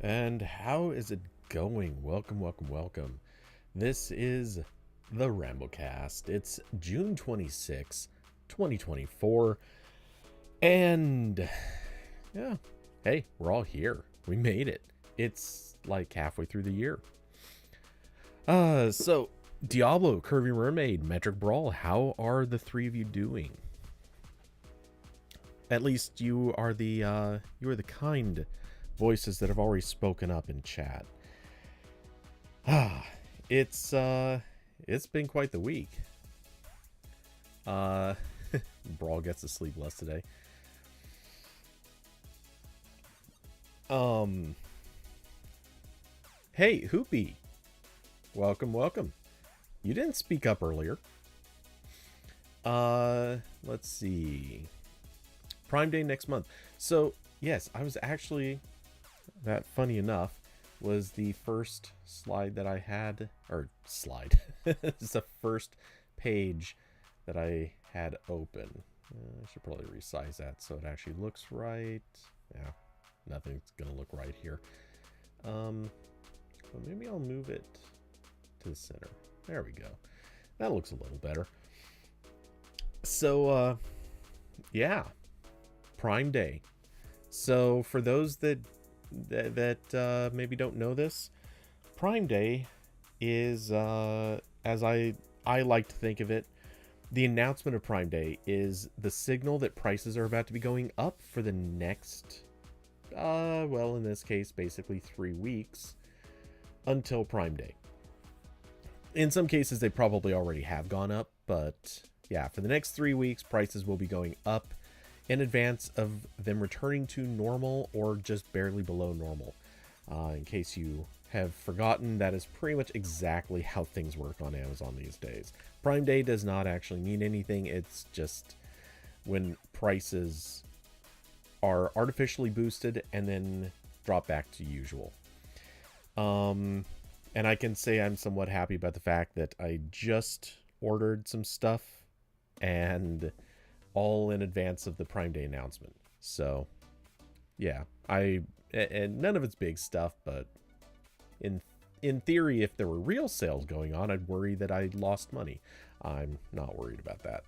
And how is it going? Welcome. This is the RambleCast. It's June 26, 2024. And yeah, hey, we're all here. We made it. It's like halfway through the year. So Diablo, Curvy Mermaid, Metric Brawl, how are the three of you doing? At least you are the kind voices that have already spoken up in chat. It's been quite the week. Brawl gets to sleep less today. Hey, Hoopy. Welcome. You didn't speak up earlier. Let's see. Prime Day next month. So, yes, I was actually, that funny enough, was the first slide that I had, or slide. It's the first page that I had open. I should probably resize that so it actually looks right. Yeah, nothing's gonna look right here. Well, maybe I'll move it to the center. There we go. That looks a little better. So, yeah, Prime Day. So for those that maybe don't know this, Prime Day is, as I like to think of it, the announcement of Prime Day is the signal that prices are about to be going up for the next, well, in this case, basically 3 weeks until Prime Day. In some cases, they probably already have gone up, but yeah, for the next 3 weeks, prices will be going up in advance of them returning to normal or just barely below normal. In case you have forgotten, that is pretty much exactly how things work on Amazon these days. Prime Day does not actually mean anything. It's just when prices are artificially boosted and then drop back to usual. And I can say I'm somewhat happy about the fact that I just ordered some stuff and all in advance of the Prime Day announcement. So yeah, and none of it's big stuff, but in theory, if there were real sales going on, I'd worry that I lost money. I'm not worried about that.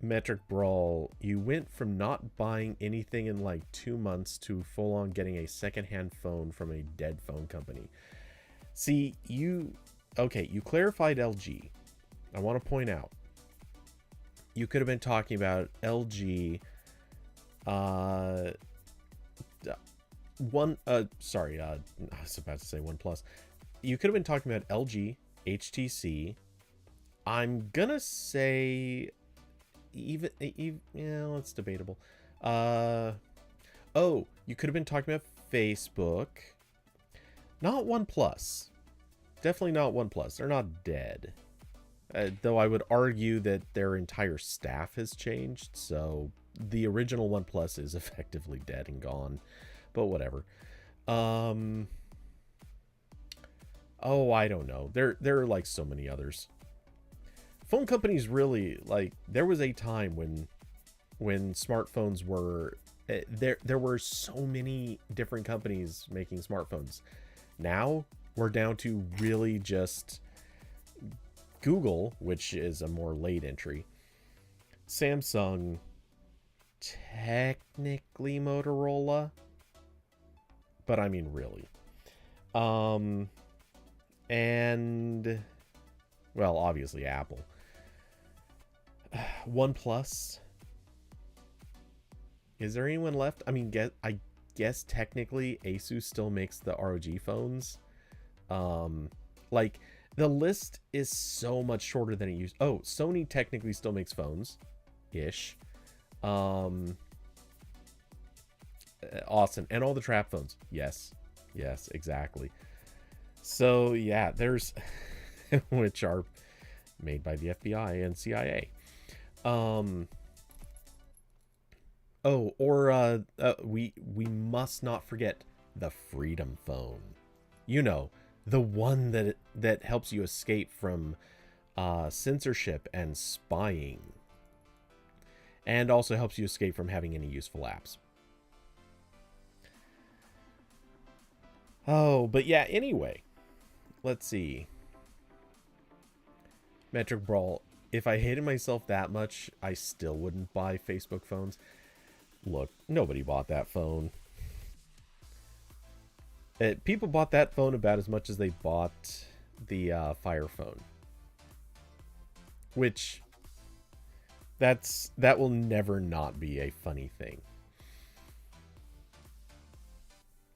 Metric Brawl, you went from not buying anything in like 2 months to full on getting a secondhand phone from a dead phone company. See, you clarified LG. I want to point out, you could have been talking about LG, I was about to say OnePlus. You could have been talking about LG, HTC. I'm gonna say even yeah, it's debatable. You could have been talking about Facebook. Not OnePlus. Definitely not OnePlus. They're not dead. Though I would argue that their entire staff has changed, so the original OnePlus is effectively dead and gone. But whatever. I don't know. There are like so many others. Phone companies really, like, there was a time when smartphones were there were so many different companies making smartphones. Now we're down to really just Google, which is a more late entry, Samsung, technically Motorola, but I mean really, and well, obviously Apple. OnePlus. Is there anyone left? I mean, I guess technically Asus still makes the ROG phones. Like, the list is so much shorter than it used. Oh, Sony technically still makes phones ish. Awesome. And all the trap phones. Yes, exactly. So yeah, there's which are made by the FBI and CIA. We must not forget the Freedom Phone. You know, the one that helps you escape from censorship and spying. and also helps you escape from having any useful apps. Oh, but yeah, anyway, let's see. Metric Brawl. If I hated myself that much, I still wouldn't buy Facebook phones. Look, nobody bought that phone. People bought that phone about as much as they bought the Fire phone. Which, that will never not be a funny thing.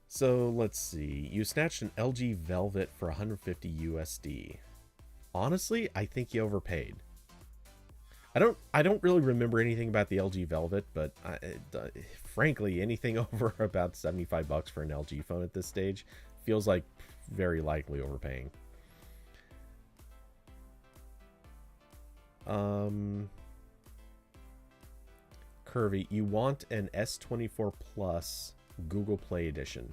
So, let's see. You snatched an LG Velvet for 150 USD. Honestly, I think you overpaid. I don't really remember anything about the LG Velvet, but frankly, anything over about 75 bucks for an LG phone at this stage feels like very likely overpaying. Curvy, you want an S24 Plus Google Play Edition.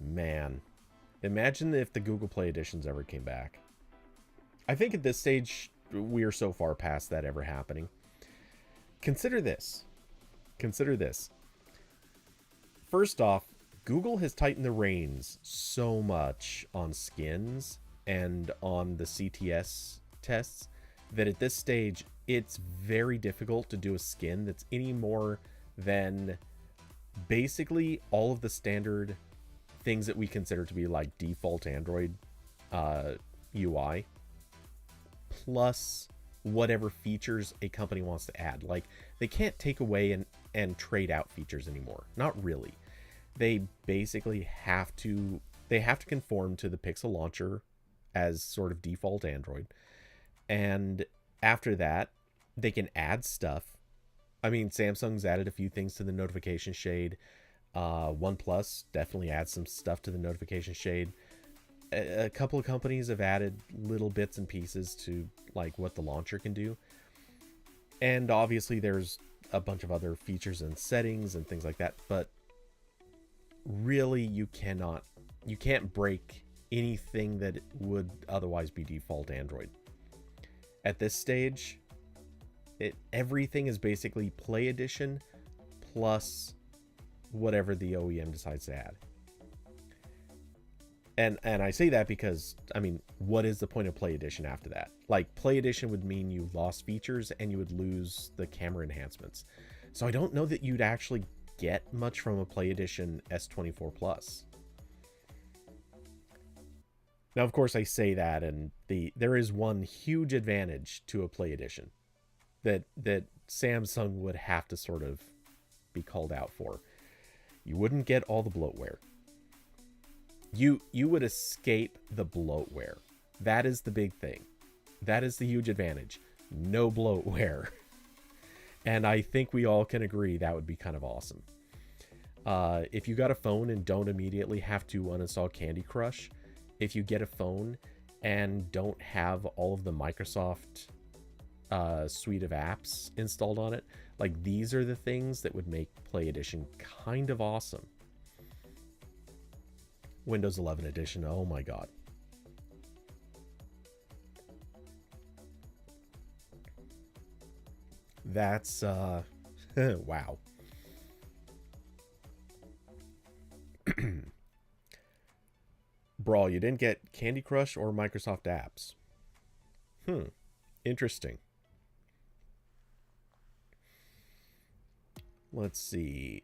Man, imagine if the Google Play Editions ever came back. I think at this stage, we are so far past that ever happening. Consider this. First off, Google has tightened the reins so much on skins and on the CTS tests that at this stage, it's very difficult to do a skin that's any more than basically all of the standard things that we consider to be like default Android UI, plus whatever features a company wants to add. Like, they can't take away and trade out features anymore. Not really. They basically have to conform to the Pixel launcher as sort of default Android. And after that, they can add stuff. I mean, Samsung's added a few things to the notification shade. OnePlus definitely adds some stuff to the notification shade. A couple of companies have added little bits and pieces to like what the launcher can do. And obviously there's a bunch of other features and settings and things like that. But really, you can't break anything that would otherwise be default Android. At this stage, everything is basically Play Edition plus whatever the OEM decides to add. And I say that because, I mean, what is the point of Play Edition after that? Like, Play Edition would mean you lost features and you would lose the camera enhancements. So I don't know that you'd actually get much from a Play Edition S24 Plus. Now, of course, I say that, and there is one huge advantage to a Play Edition that Samsung would have to sort of be called out for. You wouldn't get all the bloatware. You would escape the bloatware. That is the big thing. That is the huge advantage. No bloatware. And I think we all can agree that would be kind of awesome. If you got a phone and don't immediately have to uninstall Candy Crush, if you get a phone and don't have all of the Microsoft suite of apps installed on it, like, these are the things that would make Play Edition kind of awesome. Windows 11 Edition, oh my god. That's wow. Brawl, you didn't get Candy Crush or Microsoft apps. Interesting. Let's see.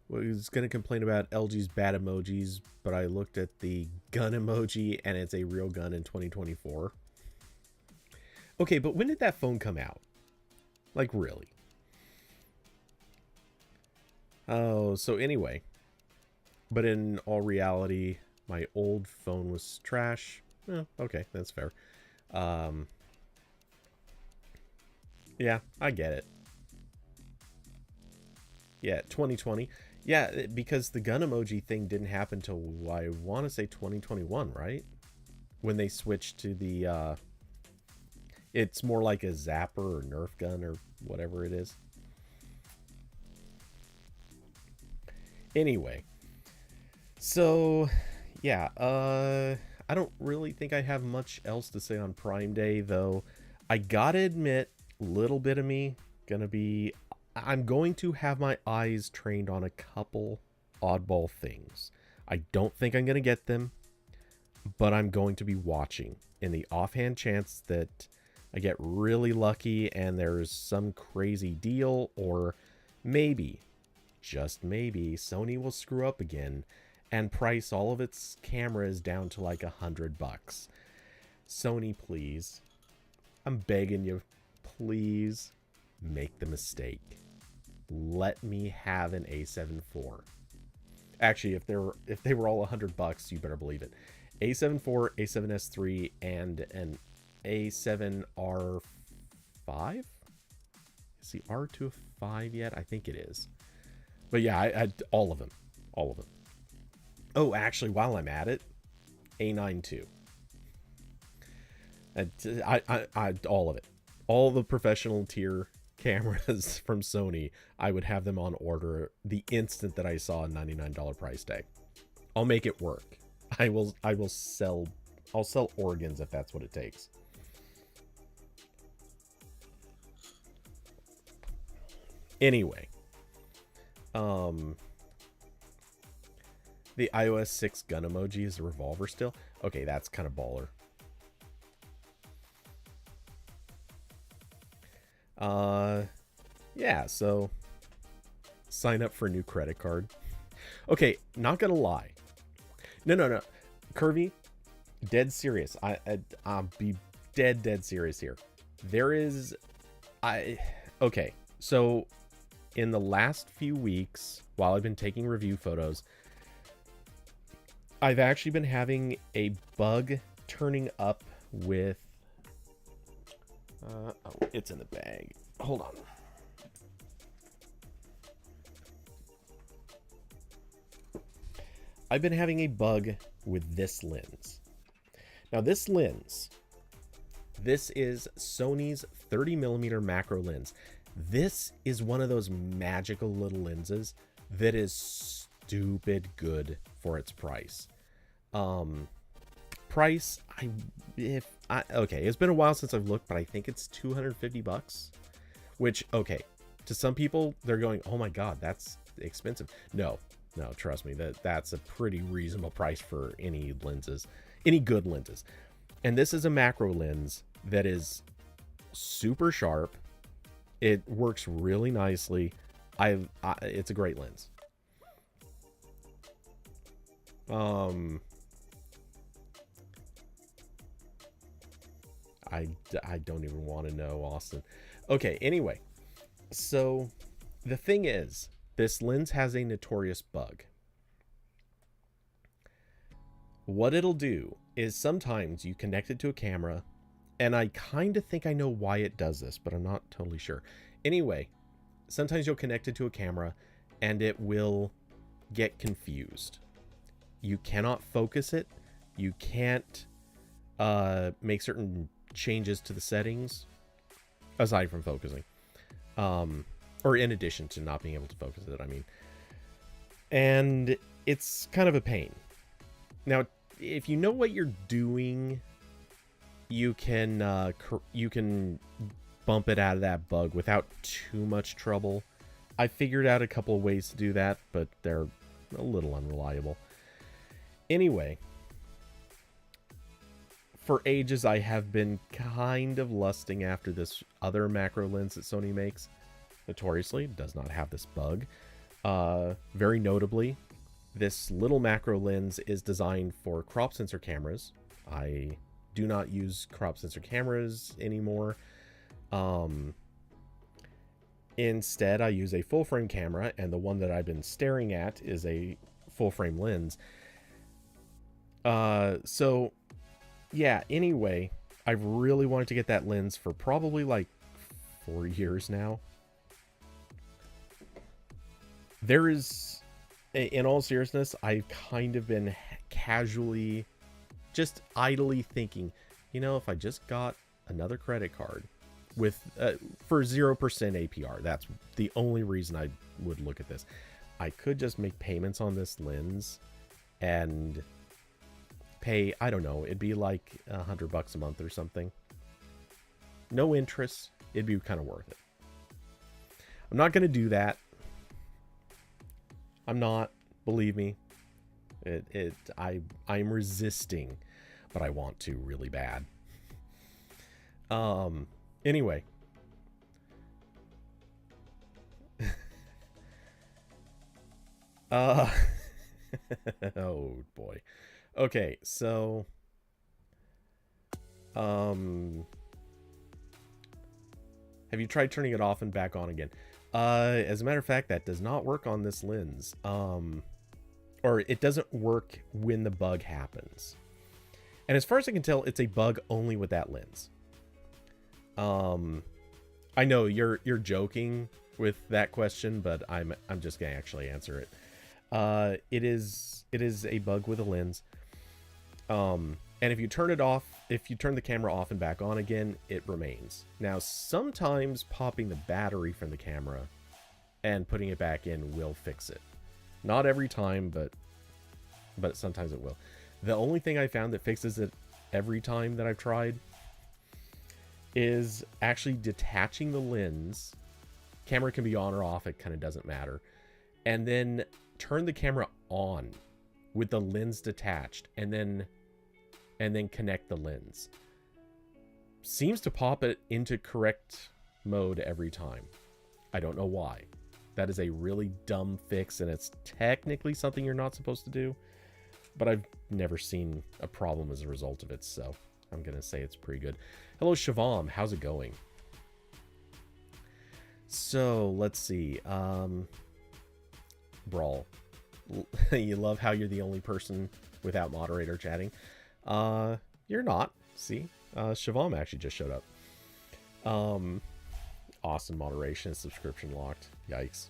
Was going to complain about LG's bad emojis, but I looked at the gun emoji and it's a real gun in 2024. Okay, but when did that phone come out? Like, really? Oh, so anyway. But in all reality, my old phone was trash. Okay, that's fair. Yeah, I get it. Yeah, 2020. Yeah, because the gun emoji thing didn't happen till, I want to say 2021, right? When they switched to the, it's more like a zapper or Nerf gun or whatever it is. Anyway, so, yeah, I don't really think I have much else to say on Prime Day, though. I gotta admit, little bit of me I'm going to have my eyes trained on a couple oddball things. I don't think I'm gonna get them, but I'm going to be watching in the offhand chance that I get really lucky and there's some crazy deal, or maybe, just maybe, Sony will screw up again and price all of its cameras down to like $100. Sony, please. I'm begging you, please make the mistake. Let me have an A7 IV. Actually, if they were all $100, you better believe it. A7 IV, A7S III, and an A7R5? Is the R2 a 5 yet? I think it is. But yeah, I all of them. All of them. Oh, actually, while I'm at it, A9 II. I all of it. All the professional tier cameras from Sony, I would have them on order the instant that I saw a $99 price tag. I'll make it work. I'll sell organs if that's what it takes. Anyway, the iOS 6 gun emoji is a revolver still. Okay, that's kind of baller. Yeah, so sign up for a new credit card. Okay, not gonna lie. No. Curvy, dead serious. I'll be dead serious here. Okay, so in the last few weeks, while I've been taking review photos, I've actually been having a bug turning up with oh, it's in the bag. Hold on. I've been having a bug with this lens. Now this lens, this is Sony's 30mm macro lens. This is one of those magical little lenses that is stupid good for its price. Price, okay, it's been a while since I've looked, but I think it's $250, which, okay, to some people they're going, oh my god, that's expensive. No, trust me, that's a pretty reasonable price for any lenses, any good lenses. And this is a macro lens that is super sharp. It works really nicely. It's a great lens. I don't even want to know, Austin. Okay, anyway. So the thing is, this lens has a notorious bug. What it'll do is sometimes you connect it to a camera, and I kind of think I know why it does this, but I'm not totally sure. Anyway, sometimes you'll connect it to a camera and it will get confused. You cannot focus it. You can't make certain changes to the settings aside from focusing, or in addition to not being able to focus it, I mean. And it's kind of a pain. Now, if you know what you're doing, you can bump it out of that bug without too much trouble. I figured out a couple of ways to do that, but they're a little unreliable. Anyway, for ages I have been kind of lusting after this other macro lens that Sony makes. Notoriously, does not have this bug. Very notably, this little macro lens is designed for crop sensor cameras. I do not use crop sensor cameras anymore. Instead, I use a full frame camera, and the one that I've been staring at is a full frame lens. So yeah, anyway, I've really wanted to get that lens for probably like 4 years now. There is, in all seriousness, I've kind of been casually, just idly thinking, you know, if I just got another credit card with for 0% APR, that's the only reason I would look at this. I could just make payments on this lens and pay, I don't know, it'd be like $100 a month or something. no interest, it'd be kind of worth it. I'm not going to do that. I'm not, believe me. I'm resisting, but I want to really bad. Anyway. Oh boy. Okay, so have you tried turning it off and back on again? As a matter of fact, that does not work on this lens. Or it doesn't work when the bug happens. And as far as I can tell, it's a bug only with that lens. I know you're joking with that question, but I'm just gonna actually answer it. It is a bug with a lens. And if you turn it off, if you turn the camera off and back on again, it remains. Now, sometimes popping the battery from the camera and putting it back in will fix it. Not every time, but sometimes it will. The only thing I found that fixes it every time that I've tried is actually detaching the lens. Camera can be on or off, it kind of doesn't matter. And then turn the camera on with the lens detached, and then connect the lens. Seems to pop it into correct mode every time. I don't know why. That is a really dumb fix, and it's technically something you're not supposed to do, but I've never seen a problem as a result of it, so I'm gonna say it's pretty good. Hello, Shavam. How's it going? So, let's see. Brawl. You love how you're the only person without moderator chatting. You're not. See? Shavam actually just showed up. Awesome moderation. Subscription locked. Yikes.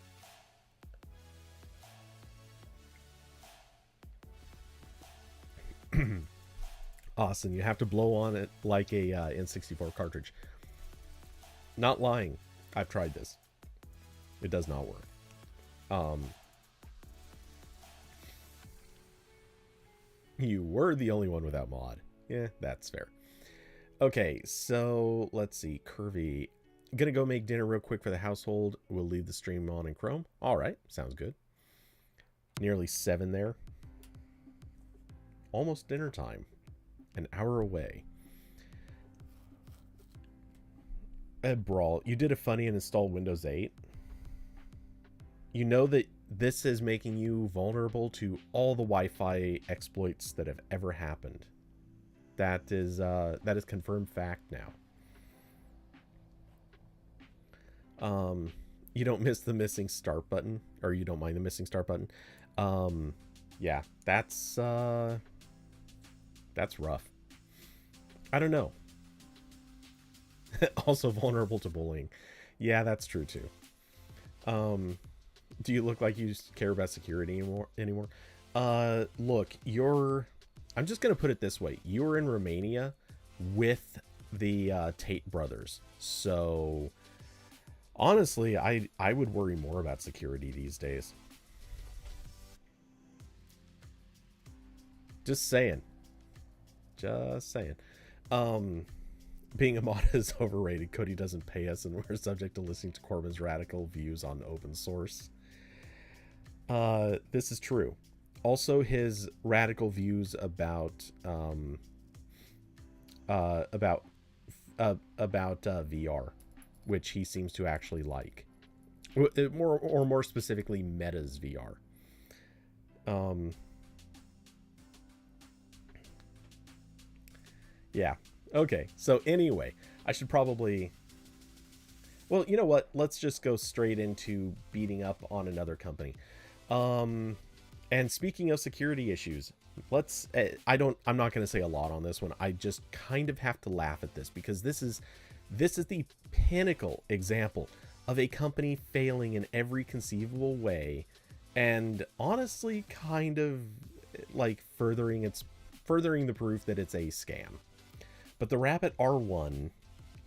Awesome. You have to blow on it like a N64 cartridge. Not lying. I've tried this. It does not work. You were the only one without mod. Yeah, that's fair. Okay, so let's see. Curvy. Gonna go make dinner real quick for the household. We'll leave the stream on in Chrome. All right, sounds good. Nearly 7 there. Almost dinner time. An hour away. Ed Brawl, you did a funny and installed Windows 8. You know that this is making you vulnerable to all the Wi-Fi exploits that have ever happened. That is confirmed fact now. You don't miss the missing start button, or you don't mind the missing start button. Yeah, that's rough. I don't know. Also vulnerable to bullying. Yeah, that's true too. Do you look like you care about security anymore? Look, I'm just gonna put it this way. You're in Romania with the Tate brothers. So honestly, I would worry more about security these days. Just saying. Just saying. Being a mod is overrated. Cody doesn't pay us, and we're subject to listening to Corbin's radical views on open source. This is true. Also, his radical views about VR, which he seems to actually like. More specifically, Meta's VR. Yeah. Okay. So anyway, I should probably... Well, you know what? Let's just go straight into beating up on another company. And speaking of security issues, I'm not going to say a lot on this one. I just kind of have to laugh at this because this is the pinnacle example of a company failing in every conceivable way, and honestly kind of like furthering the proof that it's a scam. But the Rabbit R1,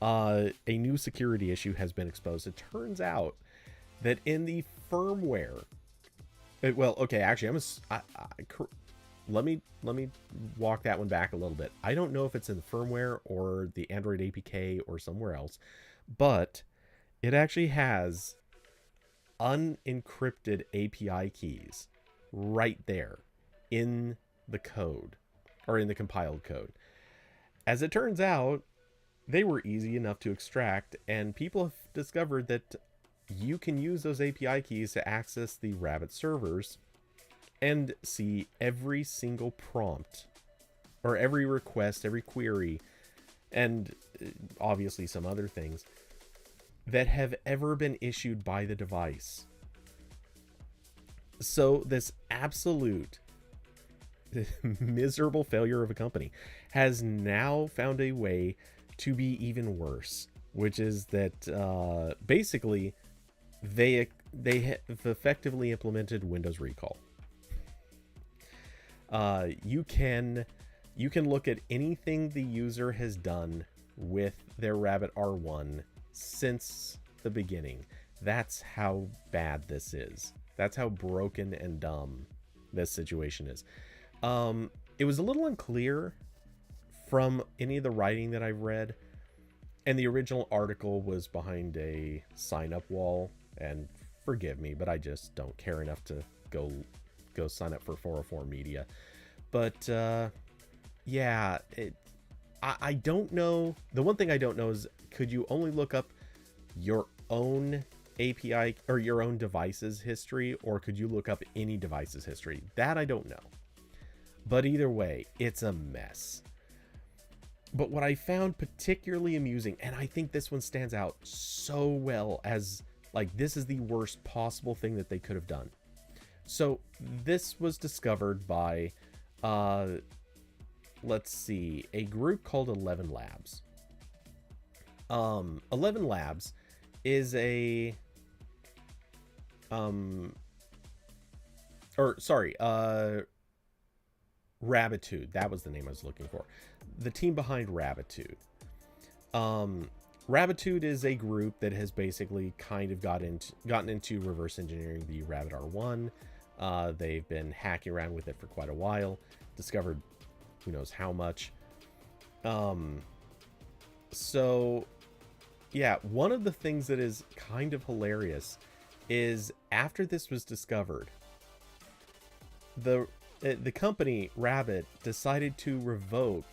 a new security issue has been exposed. It turns out that in the firmware, well, okay, actually, let me walk that one back a little bit. I don't know if it's in the firmware or the Android APK or somewhere else, but it actually has unencrypted API keys right there in the code, or in the compiled code. As it turns out, they were easy enough to extract, and people have discovered that you can use those API keys to access the Rabbit servers and see every single prompt, or every request, every query, and obviously some other things that have ever been issued by the device. So this absolute miserable failure of a company has now found a way to be even worse, which is that basically they have effectively implemented Windows recall. You can look at anything the user has done with their Rabbit R1 since the beginning. That's how bad this is. That's how broken and dumb this situation is. It was a little unclear from any of the writing that I've read, and the original article was behind a sign-up wall, and forgive me, but I just don't care enough to go sign up for 404 Media. But yeah, I don't know. The one thing I don't know is, could you only look up your own API or your own device's history, or could you look up any device's history? That I don't know. But either way, it's a mess. But what I found particularly amusing, and I think this one stands out so well as, like, this is the worst possible thing that they could have done. So this was discovered by, let's see, a group called 11 Labs. 11 Labs is a, Rabbitude. That was the name I was looking for. The team behind Rabbitude. Rabbitude is a group that has basically kind of gotten into reverse engineering the Rabbit R1. They've been hacking around with it for quite a while. Discovered who knows how much. So yeah, one of the things that is kind of hilarious is after this was discovered, the company Rabbit decided to revoke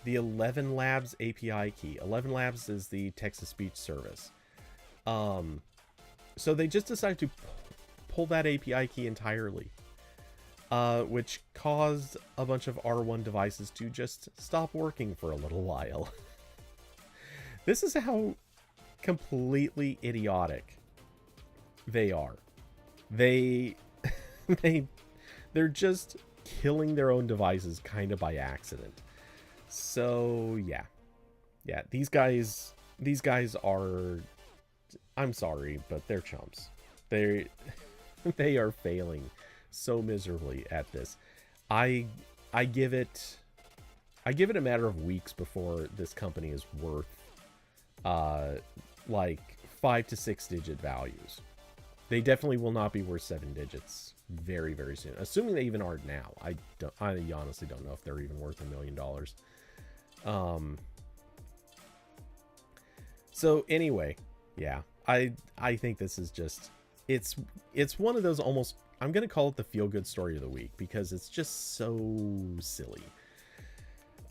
the 11 Labs API key. 11 Labs is the text-to-speech service. So they just decided to pull that API key entirely, which caused a bunch of R1 devices to just stop working for a little while. This is how completely idiotic they are. They're just killing their own devices kind of by accident. So yeah, these guys are, I'm sorry, but they're chumps. They are failing so miserably at this. I give it a matter of weeks before this company is worth like 5 to 6 digit values. They definitely will not be worth 7 digits very, very soon. Assuming they even are now. I honestly don't know if they're even worth $1 million. So anyway, yeah, I think this is just, it's one of those almost, I'm going to call it the feel-good story of the week, because it's just so silly.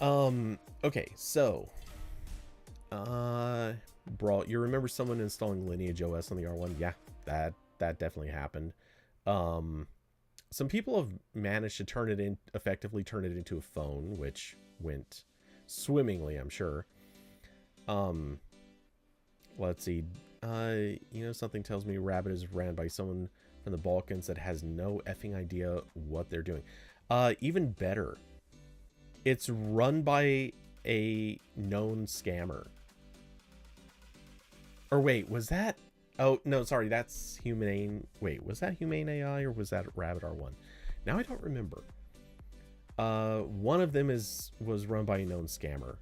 Okay, so, Brawl, you remember someone installing Lineage OS on the R1? Yeah, that definitely happened. Some people have managed to effectively turn it into a phone, which went swimmingly, I'm sure. Let's see. Something tells me Rabbit is ran by someone from the Balkans that has no effing idea what they're doing. Even better, it's run by a known scammer. Or wait, was that? Oh, no, sorry, that's Humane. Wait, was that Humane AI or was that Rabbit R1? Now I don't remember. One of them was run by a known scammer.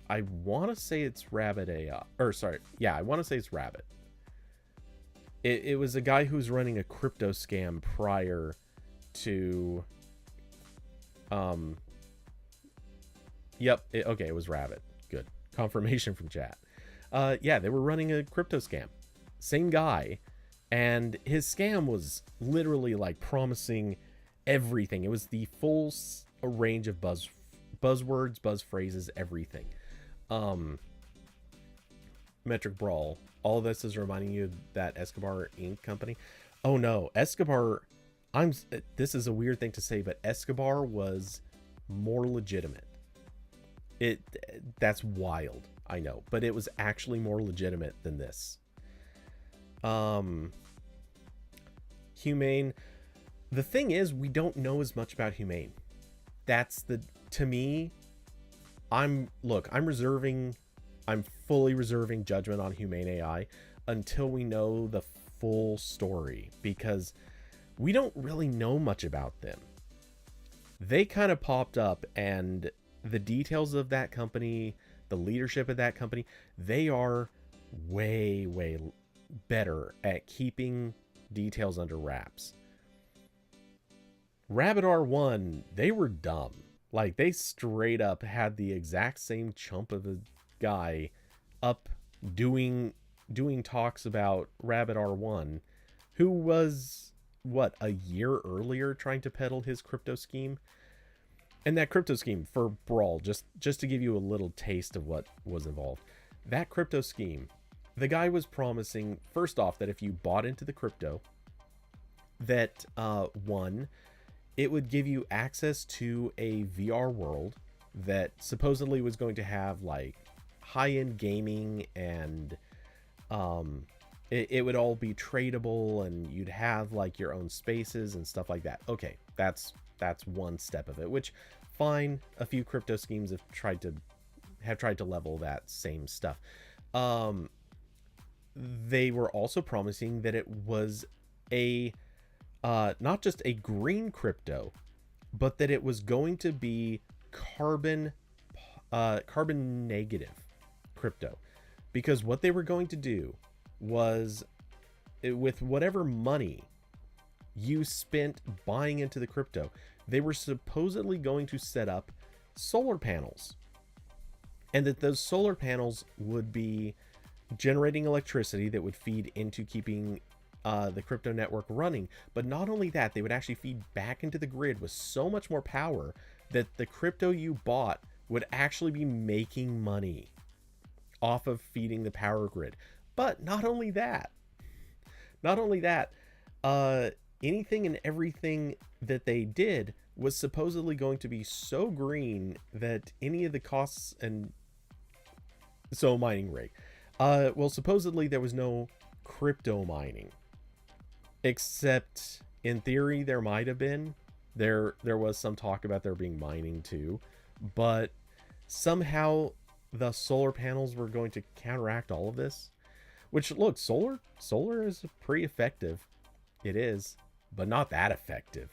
I want to say it's Rabbit AI. Or, sorry, yeah, I want to say it's Rabbit. It was a guy who was running a crypto scam prior to Um, yep. Okay, it was Rabbit. Good. Confirmation from chat. Yeah, they were running a crypto scam. Same guy. And his scam was literally like promising everything. It was the full range of buzzwords, buzz phrases, everything. Metric Brawl. All of this is reminding you of that Escobar Inc. company. Oh no, Escobar. This is a weird thing to say, but Escobar was more legitimate. That's wild, I know, but it was actually more legitimate than this. Humane. The thing is, we don't know as much about Humane. To me, I'm fully reserving judgment on Humane AI until we know the full story, because we don't really know much about them. They kind of popped up, and the details of that company, the leadership of that company, they are way, way better at keeping details under wraps. Rabbit R1, they were dumb. Like, they straight up had the exact same chump of a guy up doing talks about Rabbit R1, who was, a year earlier trying to peddle his crypto scheme. And that crypto scheme for Brawl, just to give you a little taste of what was involved. That crypto scheme, the guy was promising, first off, that if you bought into the crypto, that one, it would give you access to a VR world that supposedly was going to have like high-end gaming, and it would all be tradable, and you'd have like your own spaces and stuff like that. Okay, that's one step of it, which fine. A few crypto schemes have tried to level that same stuff. They were also promising that it was a not just a green crypto, but that it was going to be carbon negative crypto, because what they were going to do was, with whatever money you spent buying into the crypto, they were supposedly going to set up solar panels, and that those solar panels would be generating electricity that would feed into keeping the crypto network running. But not only that, they would actually feed back into the grid with so much more power that the crypto you bought would actually be making money off of feeding the power grid. But not only that, anything and everything that they did was supposedly going to be so green that any of the costs, and so mining rig, supposedly there was no crypto mining, except in theory there might have been. There was some talk about there being mining too, but somehow the solar panels were going to counteract all of this. Which, look, solar is pretty effective. It is, but not that effective.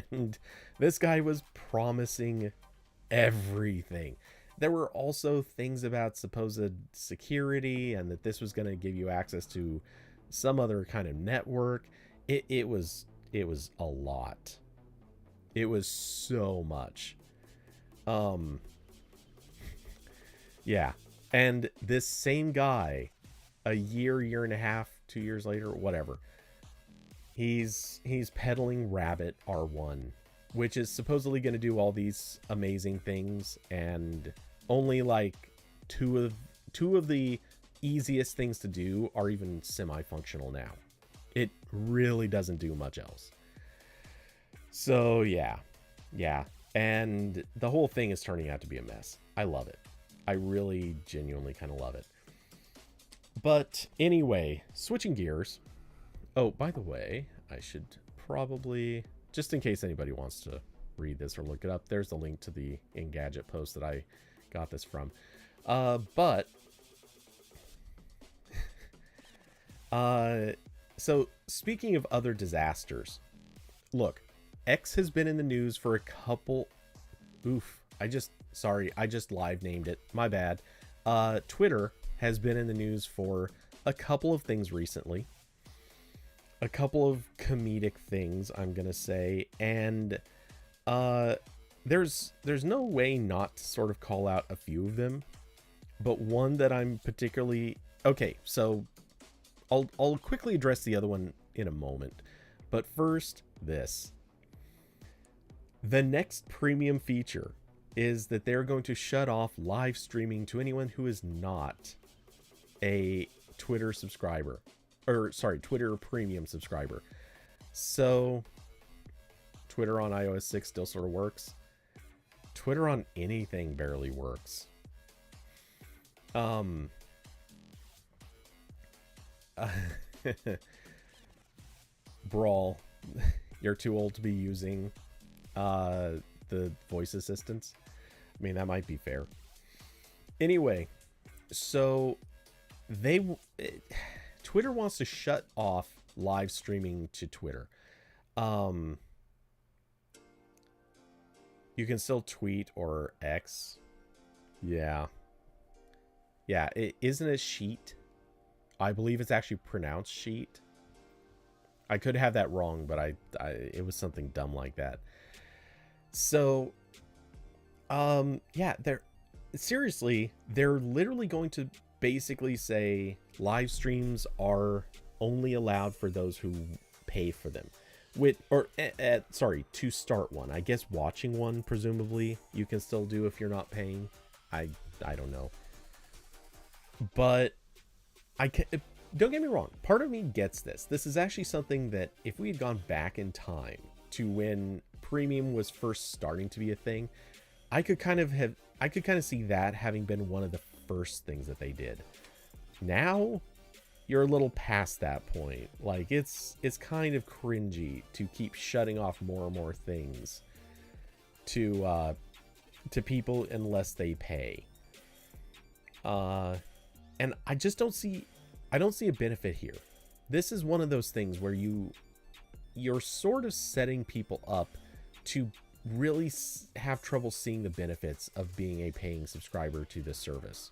And this guy was promising everything. There were also things about supposed security, and that this was going to give you access to some other kind of network. It was a lot. It was so much. Yeah. And this same guy, a year and a half, 2 years later, whatever, he's peddling Rabbit R1, which is supposedly going to do all these amazing things, and only like two of the easiest things to do are even semi-functional now. It really doesn't do much else. So yeah, and the whole thing is turning out to be a mess. I love it. I really genuinely kind of love it. But anyway, switching gears. Oh, by the way, I should probably, just in case anybody wants to read this or look it up, there's the link to the Engadget post that I got this from. So speaking of other disasters, look, X has been in the news for a couple. I just live named it. My bad. Twitter has been in the news for a couple of things recently. A couple of comedic things, I'm going to say. And Uh, there's no way not to sort of call out a few of them, but one that I'm particularly okay. So I'll quickly address the other one in a moment, but first this. The next premium feature is that they're going to shut off live streaming to anyone who is not a Twitter subscriber, or sorry, Twitter premium subscriber. So Twitter on iOS 6 still sort of works. Twitter on anything barely works. Brawl, you're too old to be using the voice assistants. I mean, that might be fair. Anyway, so Twitter wants to shut off live streaming to Twitter. You can still tweet or X. Yeah. Yeah, it isn't a sheet. I believe it's actually pronounced sheet. I could have that wrong, but it was something dumb like that. So, yeah, they're literally going to basically say live streams are only allowed for those who pay for them. To start one. I guess watching one, presumably, you can still do if you're not paying. I don't know. But don't get me wrong. Part of me gets this. This is actually something that if we had gone back in time to when premium was first starting to be a thing, I could kind of see that having been one of the first things that they did. Now, you're a little past that point. Like, it's kind of cringy to keep shutting off more and more things to people unless they pay. And I just don't see a benefit here. This is one of those things where you're sort of setting people up to really have trouble seeing the benefits of being a paying subscriber to this service.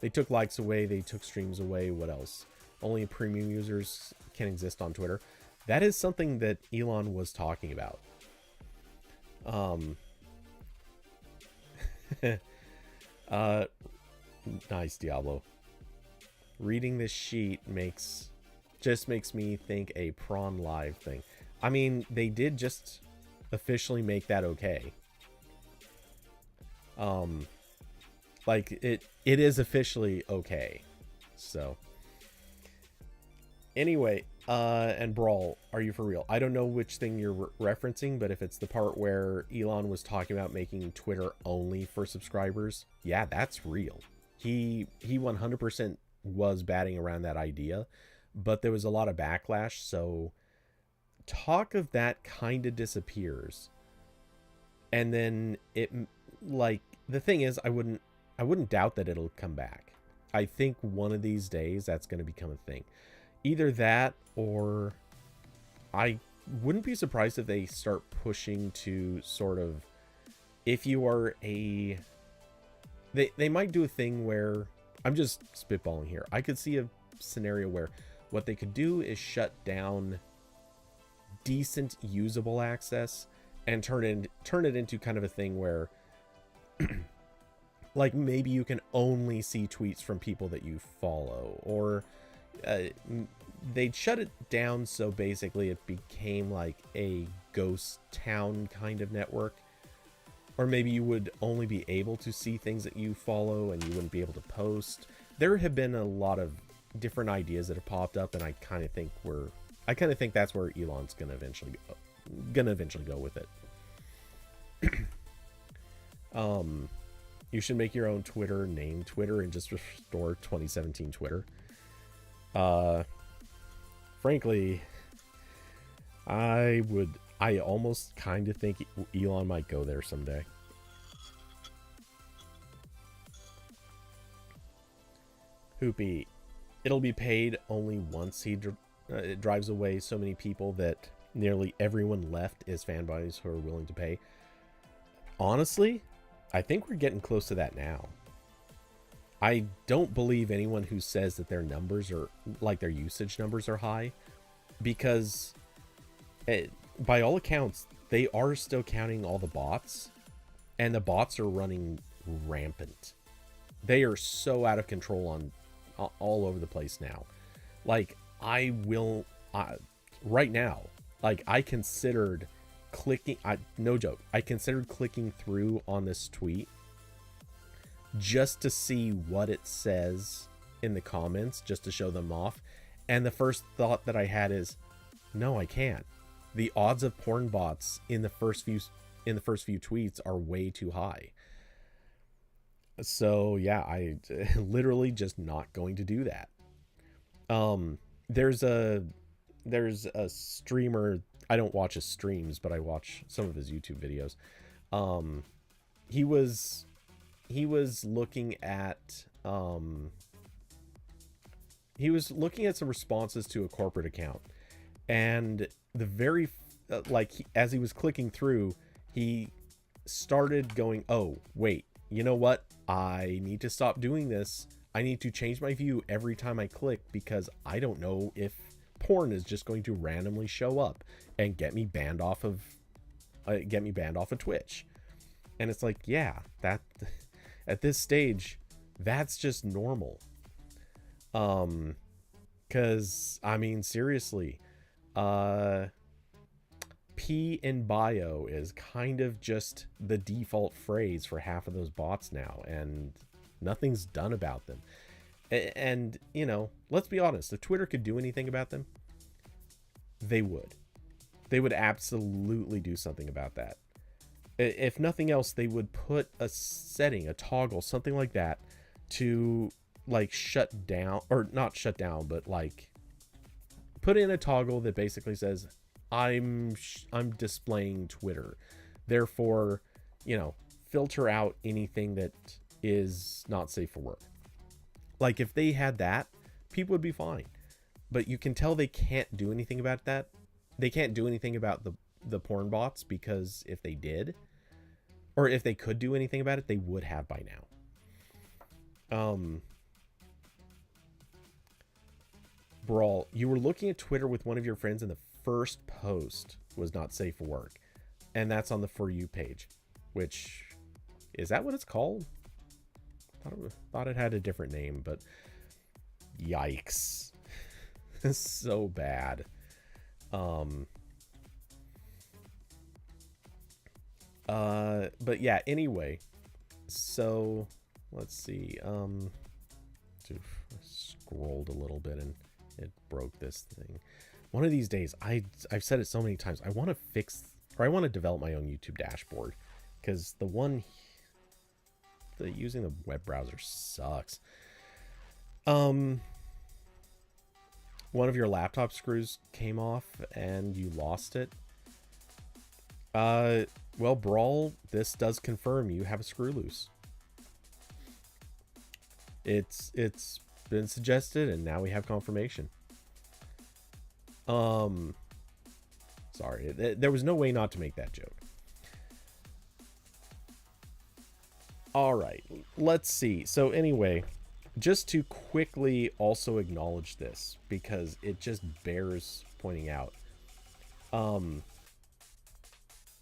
They took likes away, they took streams away, what else? Only premium users can exist on Twitter. That is something that Elon was talking about. Nice, Diablo. Reading this sheet just makes me think a prawn live thing. I mean, they did just officially make that okay. Like it is officially okay. So anyway, and Brawl, are you for real? I don't know which thing you're referencing, but if it's the part where Elon was talking about making Twitter only for subscribers, yeah, that's real. He 100% was batting around that idea, but there was a lot of backlash, so talk of that kind of disappears. And then the thing is, I wouldn't doubt that it'll come back. I think one of these days that's going to become a thing. Either that, or I wouldn't be surprised if they start pushing to sort of, if you are they might do a thing where, I'm just spitballing here. I could see a scenario where what they could do is shut down decent usable access and turn it into kind of a thing where like maybe you can only see tweets from people that you follow, or they'd shut it down so basically it became like a ghost town kind of network. Or maybe you would only be able to see things that you follow and you wouldn't be able to post. There have been a lot of different ideas that have popped up, and I kind of think that's where Elon's gonna eventually go with it. You should make your own Twitter, name Twitter, and just restore 2017 Twitter. Frankly, I almost kind of think Elon might go there someday. Hoopy, it'll be paid only once he drives away so many people that nearly everyone left is fanboys who are willing to pay. Honestly, I think we're getting close to that now. I don't believe anyone who says that their numbers are, like their usage numbers are high, because by all accounts, they are still counting all the bots, and the bots are running rampant. They are so out of control on all over the place now. Like, right now, like, I considered clicking, no joke, I considered clicking through on this tweet just to see what it says in the comments, just to show them off. And the first thought that I had is, no, I can't. The odds of porn bots in the first few tweets are way too high. So yeah, I literally just not going to do that. There's a streamer, I don't watch his streams, but I watch some of his YouTube videos. He was looking at some responses to a corporate account, and the very as he was clicking through, he started going, oh wait, you know what, I need to stop doing this. I need to change my view every time I click, because I don't know if porn is just going to randomly show up and get me banned off of Twitch. And it's like, yeah, that at this stage, that's just normal. Cause I mean, seriously, P in bio is kind of just the default phrase for half of those bots now, and nothing's done about them. And, you know, let's be honest, if Twitter could do anything about them, they would. They would absolutely do something about that. If nothing else, they would put a setting, a toggle, something like that, to like shut down, or not shut down, but like put in a toggle that basically says, I'm displaying Twitter, therefore, you know, filter out anything that is not safe for work. Like, if they had that, people would be fine. But you can tell they can't do anything about that. They can't do anything about the porn bots, because if they did, or if they could do anything about it, they would have by now. Brawl, you were looking at Twitter with one of your friends and the first post was not safe for work. And that's on the For You page, which, is that what it's called? Thought it had a different name, but yikes. So bad. But yeah, anyway, so let's see. I scrolled a little bit and it broke this thing. One of these days, I've said it so many times, I want to fix, or I want to develop my own YouTube dashboard, because using the web browser sucks. One of your laptop screws came off and you lost it. Well, Brawl, this does confirm you have a screw loose. It's been suggested, and now we have confirmation. Sorry, there was no way not to make that joke. All right, let's see. So anyway, just to quickly also acknowledge this, because it just bears pointing out.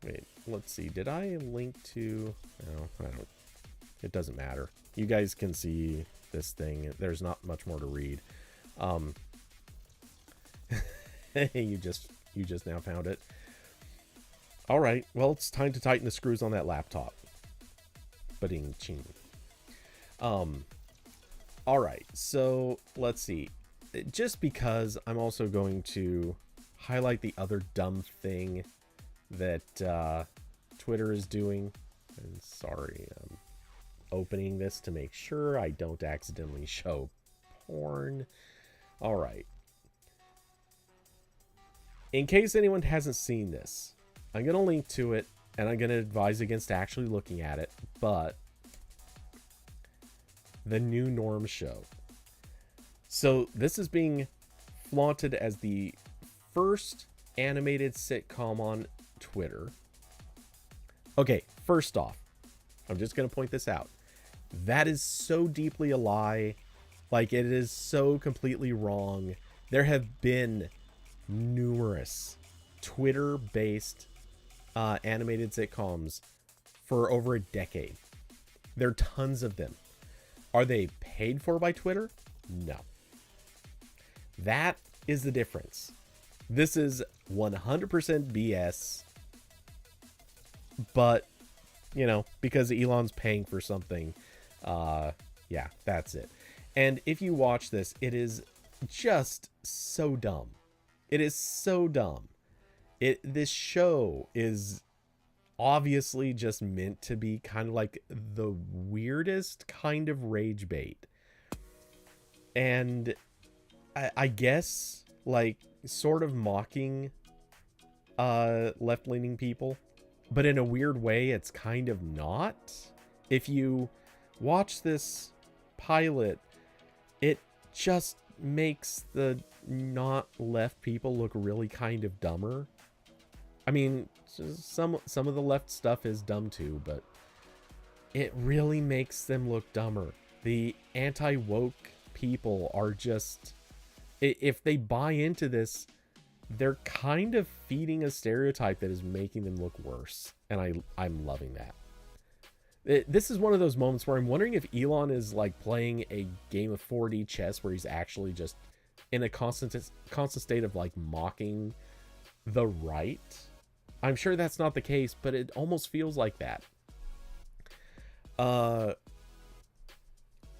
Wait, let's see. Did I link to... No, I don't. It doesn't matter. You guys can see this thing. There's not much more to read. You just now found it. All right. Well, it's time to tighten the screws on that laptop. Ba-ding-ching. All right. So let's see. Just because I'm also going to highlight the other dumb thing that Twitter is doing. And sorry, I'm opening this to make sure I don't accidentally show porn. All right. In case anyone hasn't seen this, I'm going to link to it, and I'm going to advise against actually looking at it, but the New Norm show. So this is being flaunted as the first animated sitcom on Twitter. Okay, first off, I'm just going to point this out. That is so deeply a lie. Like, it is so completely wrong. There have been numerous Twitter-based animated sitcoms for over a decade. There are tons of them. Are they paid for by Twitter? No. That is the difference. This is 100% BS, but, you know, because Elon's paying for something, yeah, that's it. And if you watch this, it is just so dumb. It is so dumb. This show is obviously just meant to be kind of like the weirdest kind of rage bait. And I guess like sort of mocking left-leaning people, but in a weird way it's kind of not. If you watch this pilot, it just makes the not left people look really kind of dumber. I mean, some of the left stuff is dumb too, but it really makes them look dumber. The anti-woke people are just, if they buy into this, they're kind of feeding a stereotype that is making them look worse. And I'm loving that. This is one of those moments where I'm wondering if Elon is like playing a game of 4D chess where he's actually just in a constant state of like mocking the right. I'm sure that's not the case, but it almost feels like that.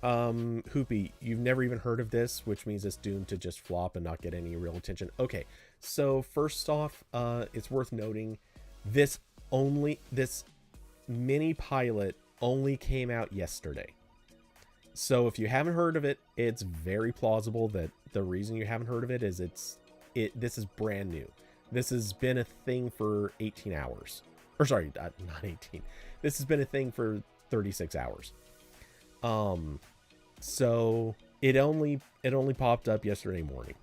Hoopy, you've never even heard of this, which means it's doomed to just flop and not get any real attention. Okay, so first off, it's worth noting this mini pilot only came out yesterday. So if you haven't heard of it, it's very plausible that the reason you haven't heard of it is this is brand new. This has been a thing for 18 hours. Or sorry, not 18. This has been a thing for 36 hours. So it only popped up yesterday morning.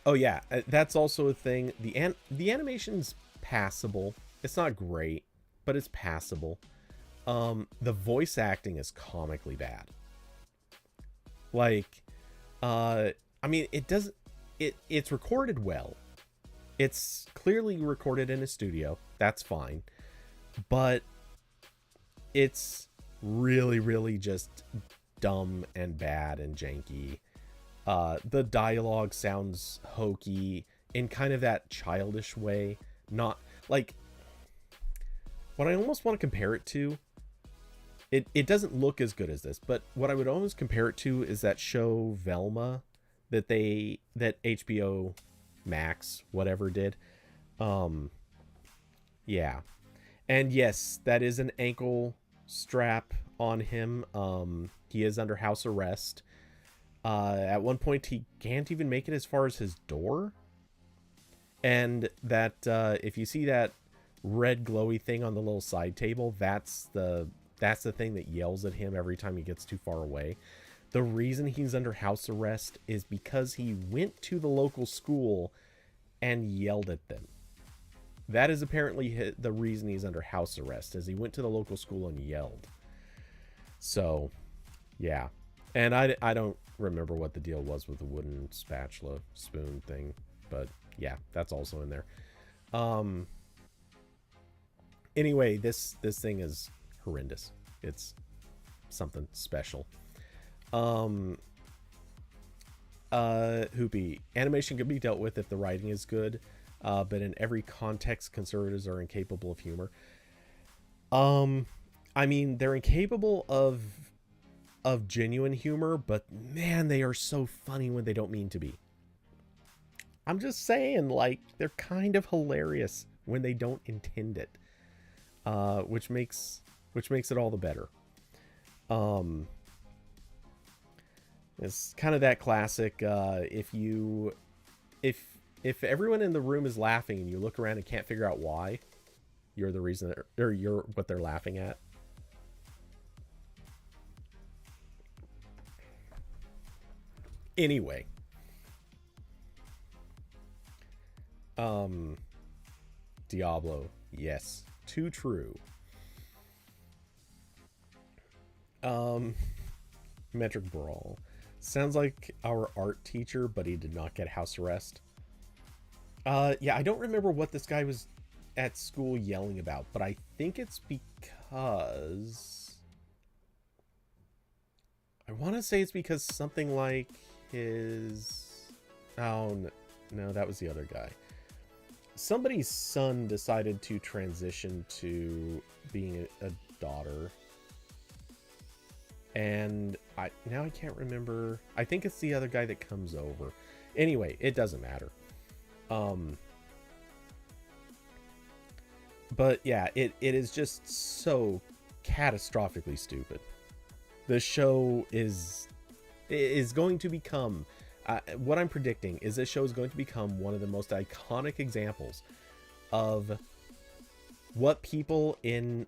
Oh yeah, that's also a thing. The animation's passable. It's not great, but it's passable. The voice acting is comically bad. Like, I mean, it's recorded well. It's clearly recorded in a studio. That's fine. But it's really, really just dumb and bad and janky. The dialogue sounds hokey in kind of that childish way. Not like what I almost want to compare it to. It doesn't look as good as this, but what I would almost compare it to is that show Velma that HBO Max whatever did. Yeah. And yes, that is an ankle strap on him. He is under house arrest. At one point he can't even make it as far as his door. And that if you see that red glowy thing on the little side table, that's the thing that yells at him every time he gets too far away. The reason he's under house arrest is because he went to the local school and yelled at them. That is apparently the reason he's under house arrest, is he went to the local school and yelled. So, yeah. And I don't remember what the deal was with the wooden spatula spoon thing, but yeah, that's also in there. Anyway, this thing is horrendous. It's something special. Hoopy, animation can be dealt with if the writing is good, but in every context, conservatives are incapable of humor. I mean, they're incapable of genuine humor, but man, they are so funny when they don't mean to be. I'm just saying, like, they're kind of hilarious when they don't intend it, which makes it all the better. It's kind of that classic, if everyone in the room is laughing and you look around and can't figure out why, you're the reason, or you're what they're laughing at. Anyway, Diablo, yes, too true. Metric Brawl sounds like our art teacher, but he did not get house arrest. Yeah, I don't remember what this guy was at school yelling about, but I think it's because I want to say it's because something like his. Oh no, no, that was the other guy. Somebody's son decided to transition to being a daughter, and I can't remember. I think it's the other guy that comes over. Anyway, it doesn't matter. But yeah, it is just so catastrophically stupid. The show is going to become what I'm predicting is this show is going to become one of the most iconic examples of what people in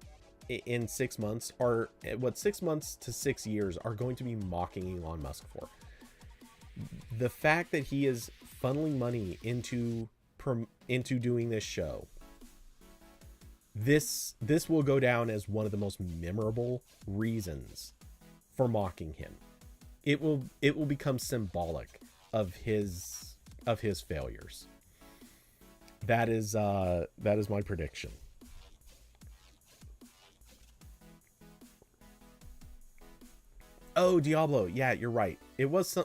6 months are, what 6 months to 6 years are going to be mocking Elon Musk for. The fact that he is funneling money into doing this show. This will go down as one of the most memorable reasons for mocking him. It will become symbolic of his failures. That is my prediction. Oh, Diablo. Yeah, you're right. It was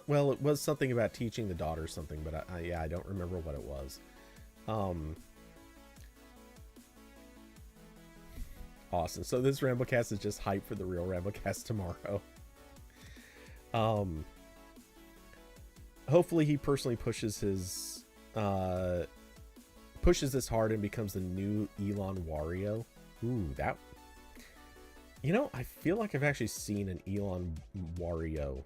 something about teaching the daughter something, but I don't remember what it was. Awesome. So this RambleCast is just hype for the real RambleCast tomorrow. Hopefully he personally pushes this hard and becomes the new Elon Wario. Ooh, that. I feel like I've actually seen an Elon Wario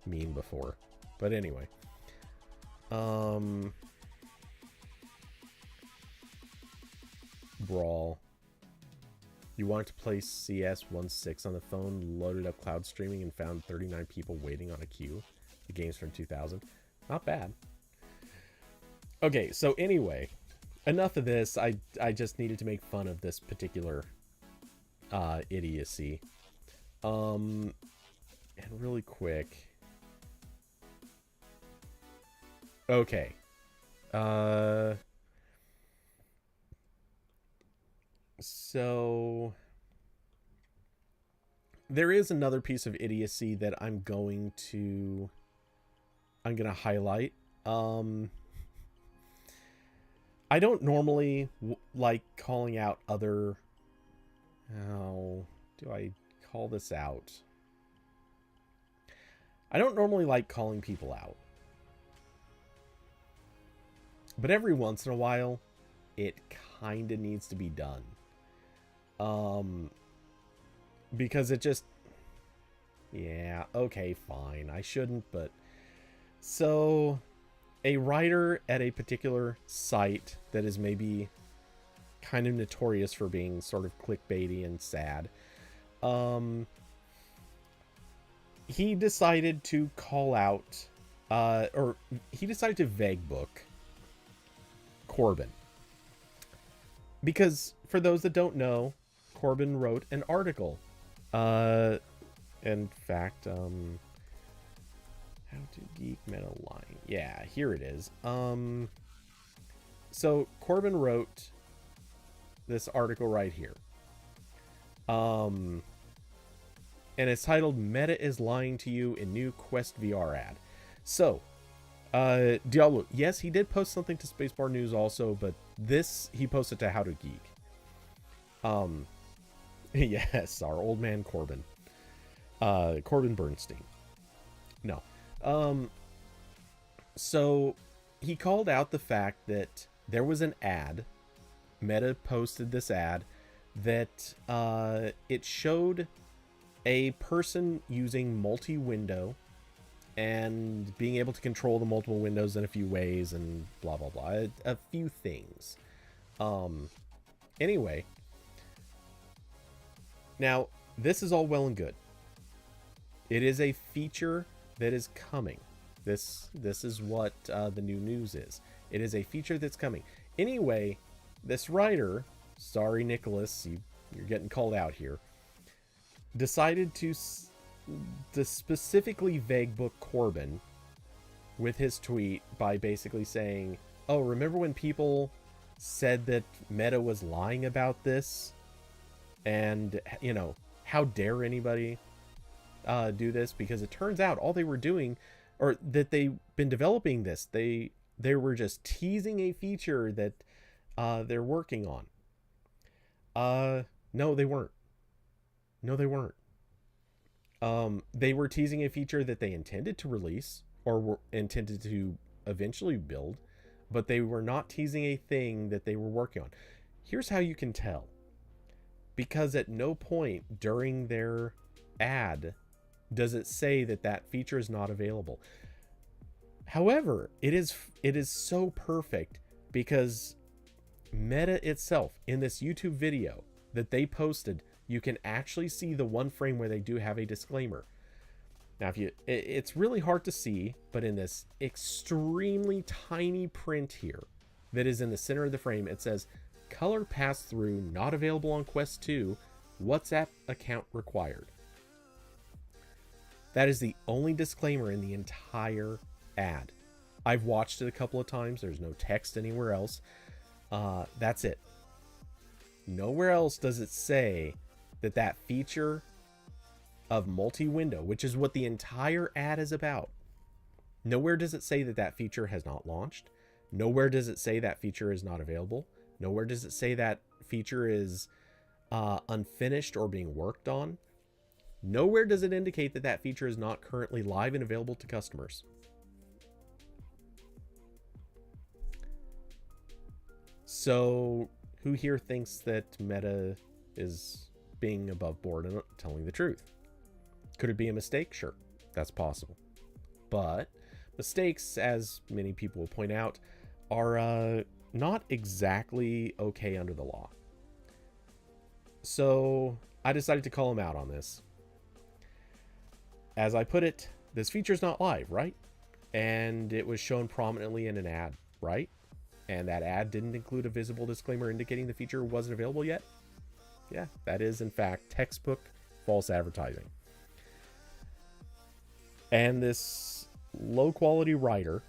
meme before. But anyway. Brawl. You wanted to play CS 1.6 on the phone, loaded up cloud streaming, and found 39 people waiting on a queue. The game's from 2000. Not bad. Okay, so anyway, enough of this. I just needed to make fun of this particular idiocy. And really quick. Okay. So there is another piece of idiocy that I'm going to highlight. I don't normally like calling out other. How do I call this out? I don't normally like calling people out. But every once in a while, it kind of needs to be done. Because it just... Yeah, okay, fine. I shouldn't, but... So, a writer at a particular site that is maybe kind of notorious for being sort of clickbaity and sad, he decided to call out, or he decided to vague book Corbin. Because, for those that don't know, Corbin wrote an article. In fact, how to geek meta line. Yeah, here it is. So Corbin wrote this article right here. And it's titled "Meta is Lying to You in New Quest VR Ad." So, Diablo, yes, he did post something to Spacebar News also, but this he posted to How to Geek. Yes, our old man Corbin. Corbin Bernstein. No. So he called out the fact that there was an ad. Meta posted this ad that it showed a person using multi-window and being able to control the multiple windows in a few ways and blah, blah, blah. A few things. Anyway. Now, this is all well and good. It is a feature that is coming. This is what the new news is. It is a feature that's coming. Anyway, this writer, sorry Nicholas, you're getting called out here, decided to specifically vague book Corbin with his tweet by basically saying, oh, remember when people said that Meta was lying about this? And, you know, how dare anybody do this? Because it turns out all they were doing, or that they've been developing this, they were just teasing a feature that they're working on. No, they weren't. No, they weren't. They were teasing a feature that they intended to release or were intended to eventually build, but they were not teasing a thing that they were working on. Here's how you can tell. Because at no point during their ad does it say that that feature is not available. However, it is so perfect because Meta itself, in this YouTube video that they posted, you can actually see the one frame where they do have a disclaimer. Now, it's really hard to see, but in this extremely tiny print here that is in the center of the frame, it says, color pass-through not available on Quest 2, WhatsApp account required. That is the only disclaimer in the entire ad. I've watched it a couple of times. There's no text anywhere else. That's it. Nowhere else does it say that that feature of multi-window, which is what the entire ad is about, nowhere does it say that that feature has not launched. Nowhere does it say that feature is not available. Nowhere does it say that feature is unfinished or being worked on. Nowhere does it indicate that that feature is not currently live and available to customers. So who here thinks that Meta is being above board and telling the truth? Could it be a mistake? Sure, that's possible. But mistakes, as many people will point out, are not exactly okay under the law. So I decided to call him out on this. As I put it, this feature is not live, right? And it was shown prominently in an ad, right? And that ad didn't include a visible disclaimer indicating the feature wasn't available yet. Yeah, that is in fact textbook false advertising. And this low quality writer,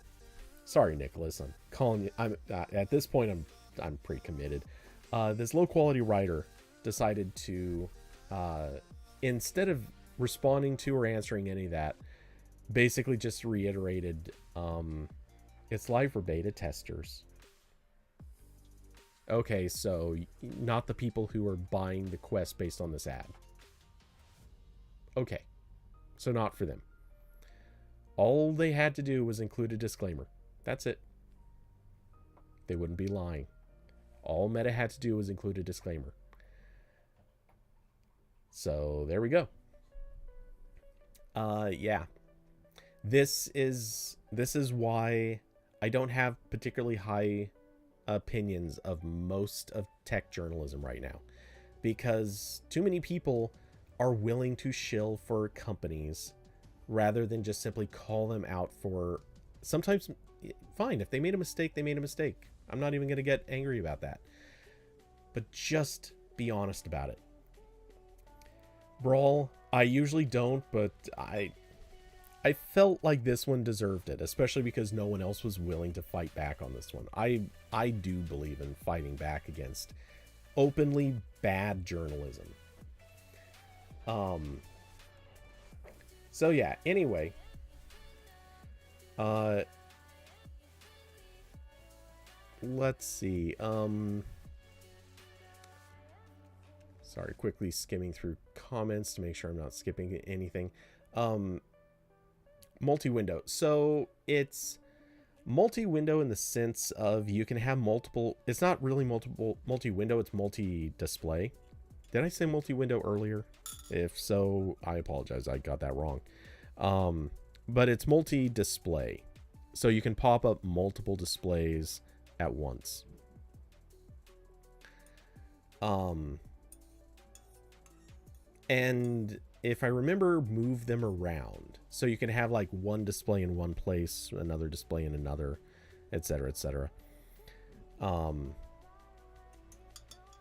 sorry Nicholas, I'm calling you, I'm at this point I'm pretty committed. This low quality writer decided to instead of responding to or answering any of that, basically just reiterated it's live for beta testers. Okay, so not the people who are buying the Quest based on this ad. Okay, so not for them. All they had to do was include a disclaimer. That's it. They wouldn't be lying. All Meta had to do was include a disclaimer. So there we go. Yeah. This is why I don't have particularly high opinions of most of tech journalism right now, because too many people are willing to shill for companies rather than just simply call them out for, sometimes fine, if they made a mistake, they made a mistake. I'm not even going to get angry about that, but just be honest about it. Brawl, I usually don't, but I felt like this one deserved it, especially because no one else was willing to fight back on this one. I do believe in fighting back against openly bad journalism. So yeah, anyway. Let's see. Sorry, quickly skimming through comments to make sure I'm not skipping anything. Multi-window. So it's multi-window in the sense of you can have multiple. It's not really multi-window. It's multi-display. Did I say multi-window earlier? If so, I apologize. I got that wrong. But it's multi-display. So you can pop up multiple displays at once. And if I remember, move them around. So you can have like one display in one place, another display in another, etc., etc.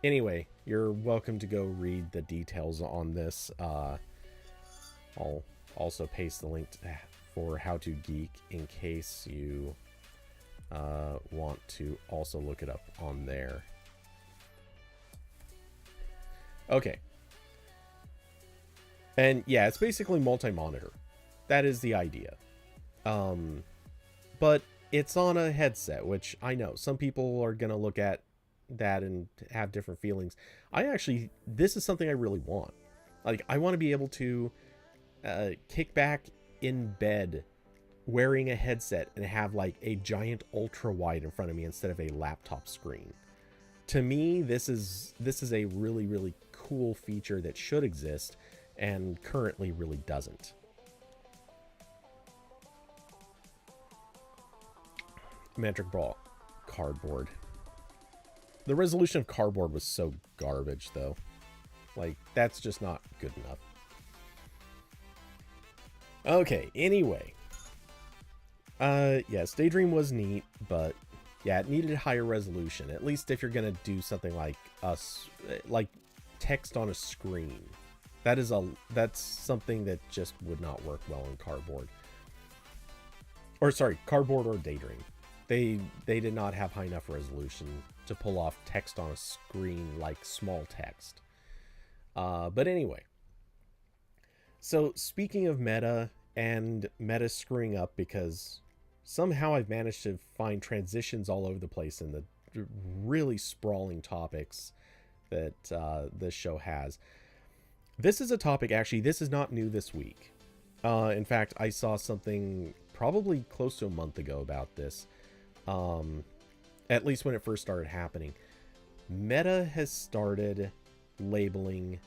Anyway, you're welcome to go read the details on this. I'll also paste the link for How to Geek in case you want to also look it up on there. Okay. And yeah, it's basically multi-monitor. That is the idea. But it's on a headset, which I know some people are going to look at that and have different feelings. This is something I really want. Like, I want to be able to kick back in bed wearing a headset and have like a giant ultra wide in front of me instead of a laptop screen. To me, this is a really, really cool feature that should exist and currently really doesn't. Metric Brawl. Cardboard. The resolution of Cardboard was so garbage, though. Like, that's just not good enough. Okay, anyway. Yes, Daydream was neat, but yeah, it needed higher resolution. At least if you're gonna do something like text on a screen. That's something that just would not work well in Cardboard. Or sorry, Cardboard or Daydream. They did not have high enough resolution to pull off text on a screen like small text. But anyway. So speaking of meta and meta screwing up, because somehow I've managed to find transitions all over the place in the really sprawling topics that this show has. This is a topic, actually, this is not new this week. In fact, I saw something probably close to a month ago about this. At least when it first started happening. Meta has started labeling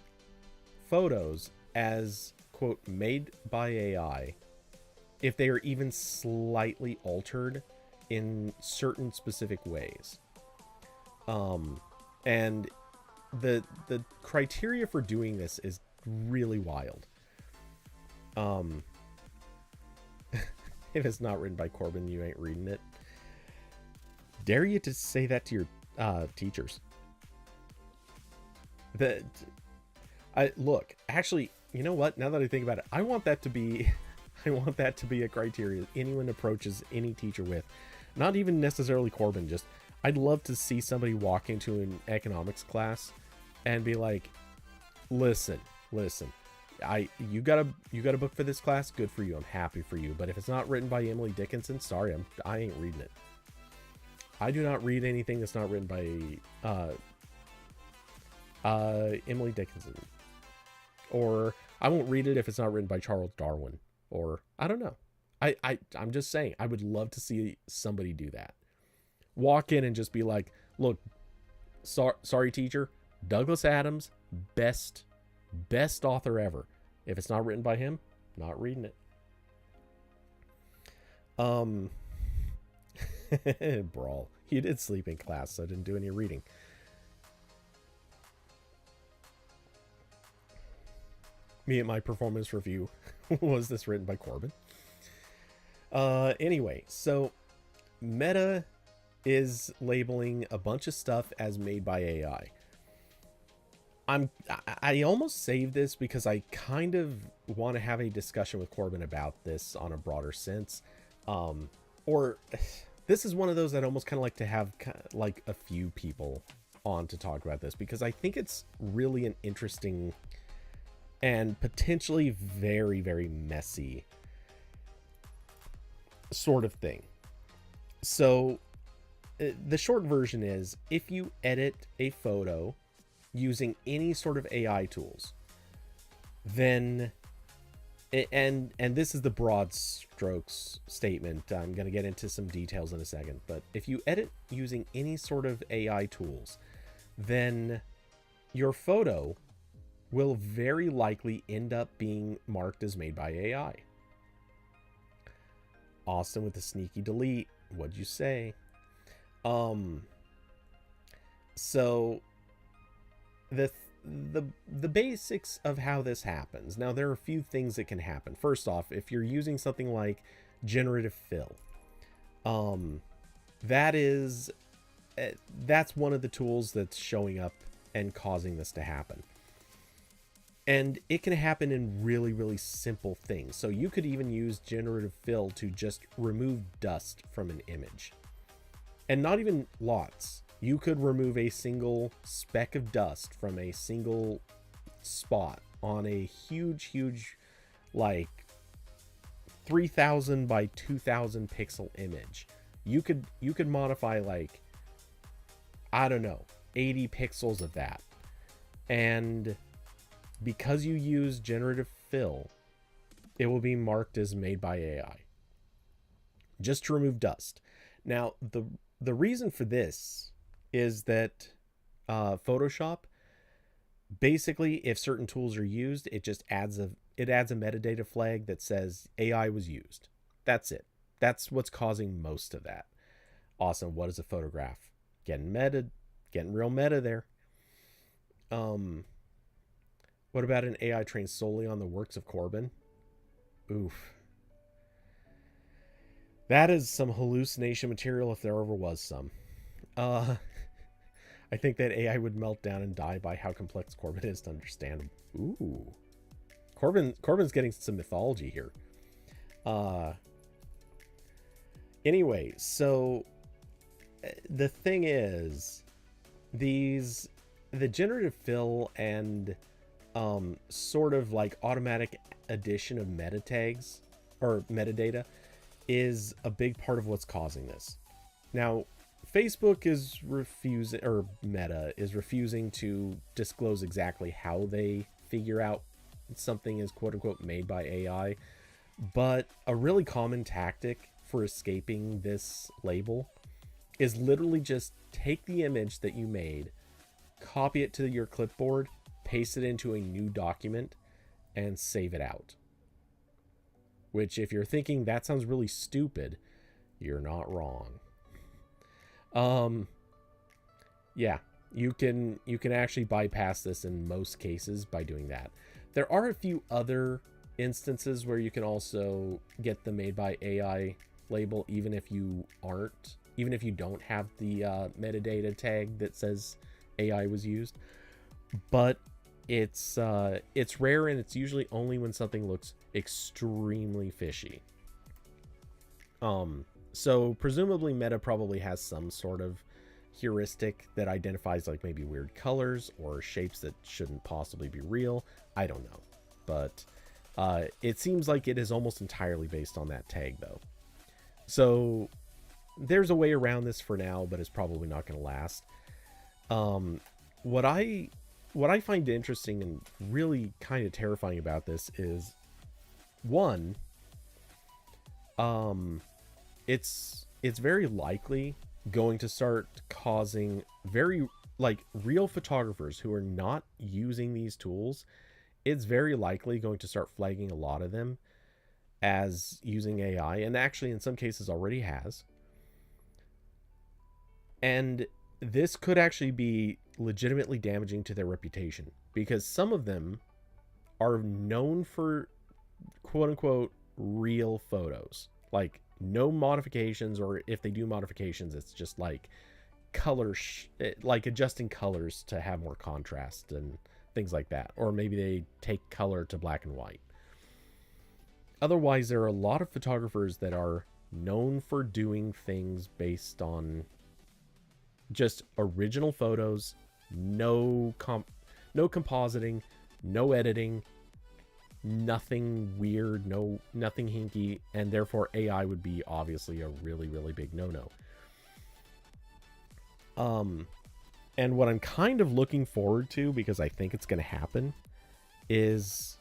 photos as, quote, made by AI if they are even slightly altered in certain specific ways. And the criteria for doing this is really wild. If it's not written by Corbin, you ain't reading it. Dare you to say that to your teachers? Look, actually, you know what? Now that I think about it, I want that to be a criteria anyone approaches any teacher with. Not even necessarily Corbin, just I'd love to see somebody walk into an economics class and be like, listen, you got a book for this class, good for you, I'm happy for you. But if it's not written by Emily Dickinson, sorry, I ain't reading it. I do not read anything that's not written by Emily Dickinson. Or I won't read it if it's not written by Charles Darwin. Or I don't know. I'm just saying, I would love to see somebody do that. Walk in and just be like, look, sorry teacher, Douglas Adams, best author ever. If it's not written by him, not reading it. Brawl. You did sleep in class, so I didn't do any reading. Me at my performance review. Was this written by Corbin? Anyway, so Meta is labeling a bunch of stuff as made by AI. I almost saved this because I kind of want to have a discussion with Corbin about this on a broader sense. Or this is one of those that I almost kind of like to have like a few people on to talk about this, because I think it's really an interesting and potentially very, very messy sort of thing. So the short version is, if you edit a photo using any sort of AI tools, then, and this is the broad strokes statement, I'm going to get into some details in a second, but if you edit using any sort of AI tools, then your photo will very likely end up being marked as made by AI. Austin with the sneaky delete. What'd you say? So the basics of how this happens. Now, there are a few things that can happen. First off, if you're using something like generative fill, that's one of the tools that's showing up and causing this to happen. And it can happen in really, really simple things. So you could even use generative fill to just remove dust from an image. And not even lots. You could remove a single speck of dust from a single spot on a huge, like 3000 by 2000 pixel image. You could modify like, I don't know, 80 pixels of that. And because you use generative fill, it will be marked as made by AI. Just to remove dust. Now, the reason for this is that Photoshop, basically, if certain tools are used, it just adds a metadata flag that says AI was used. That's it. That's what's causing most of that. Awesome. What is a photograph? Getting real meta there. What about an AI trained solely on the works of Corbin? Oof. That is some hallucination material if there ever was some. Uh, I think that AI would melt down and die by how complex Corbin is to understand. Ooh. Corbin's getting some mythology here. Anyway, so the thing is, the generative fill and sort of like automatic addition of meta tags or metadata is a big part of what's causing this. Now, Facebook is refusing, or Meta is refusing to disclose exactly how they figure out something is quote unquote made by AI. But a really common tactic for escaping this label is literally just take the image that you made, copy it to your clipboard, paste it into a new document, and save it out. Which, if you're thinking that sounds really stupid, you're not wrong. Yeah, you can actually bypass this in most cases by doing that. There are a few other instances where you can also get the made by AI label, even if you don't have the metadata tag that says AI was used. But it's rare, and it's usually only when something looks extremely fishy. So presumably Meta probably has some sort of heuristic that identifies like maybe weird colors or shapes that shouldn't possibly be real. I don't know, but it seems like it is almost entirely based on that tag though. So there's a way around this for now, but it's probably not going to last. What I find interesting and really kind of terrifying about this is, one, it's very likely going to start causing very like real photographers who are not using these tools. It's very likely going to start flagging a lot of them as using AI, and actually in some cases already has. And this could actually be legitimately damaging to their reputation, because some of them are known for quote unquote real photos, like no modifications, or if they do modifications, it's just like color like adjusting colors to have more contrast and things like that, or maybe they take color to black and white. Otherwise, there are a lot of photographers that are known for doing things based on just original photos, no compositing, no editing, nothing weird, nothing hinky, and therefore AI would be obviously a really, really big no-no. And what I'm kind of looking forward to, because I think it's going to happen, is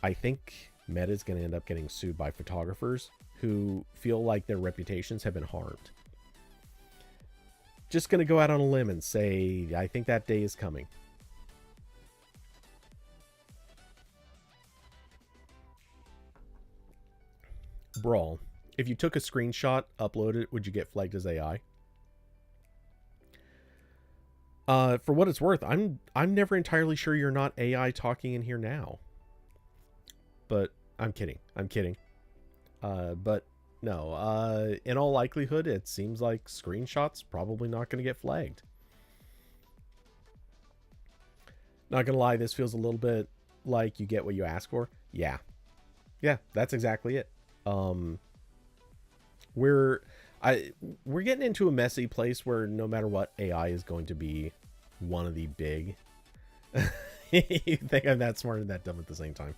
I think Meta is going to end up getting sued by photographers who feel like their reputations have been harmed. Just going to go out on a limb and say, I think that day is coming. Brawl. If you took a screenshot, upload it, would you get flagged as AI? For what it's worth, I'm never entirely sure you're not AI talking in here now. But I'm kidding. But no, in all likelihood, it seems like screenshots probably not going to get flagged. Not going to lie, this feels a little bit like you get what you ask for. Yeah, that's exactly it. We're getting into a messy place where no matter what, AI is going to be one of the big. You think I'm that smart and that dumb at the same time?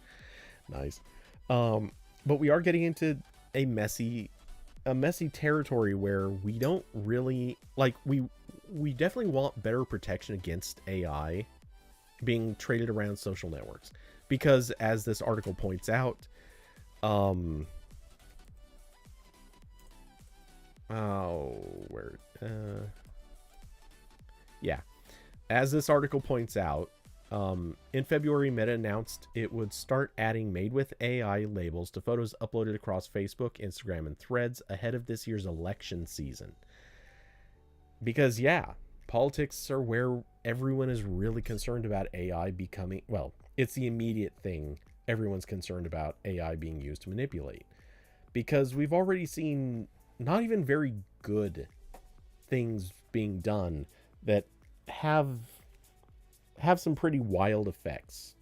Nice. But we are getting into a messy territory where we don't really like. We definitely want better protection against AI being traded around social networks, because as this article points out, as this article points out, in February, Meta announced it would start adding made with AI labels to photos uploaded across Facebook, Instagram, and Threads ahead of this year's election season. Because, politics are where everyone is really concerned about AI becoming, well, it's the immediate thing everyone's concerned about AI being used to manipulate. Because we've already seen not even very good things being done that have some pretty wild effects.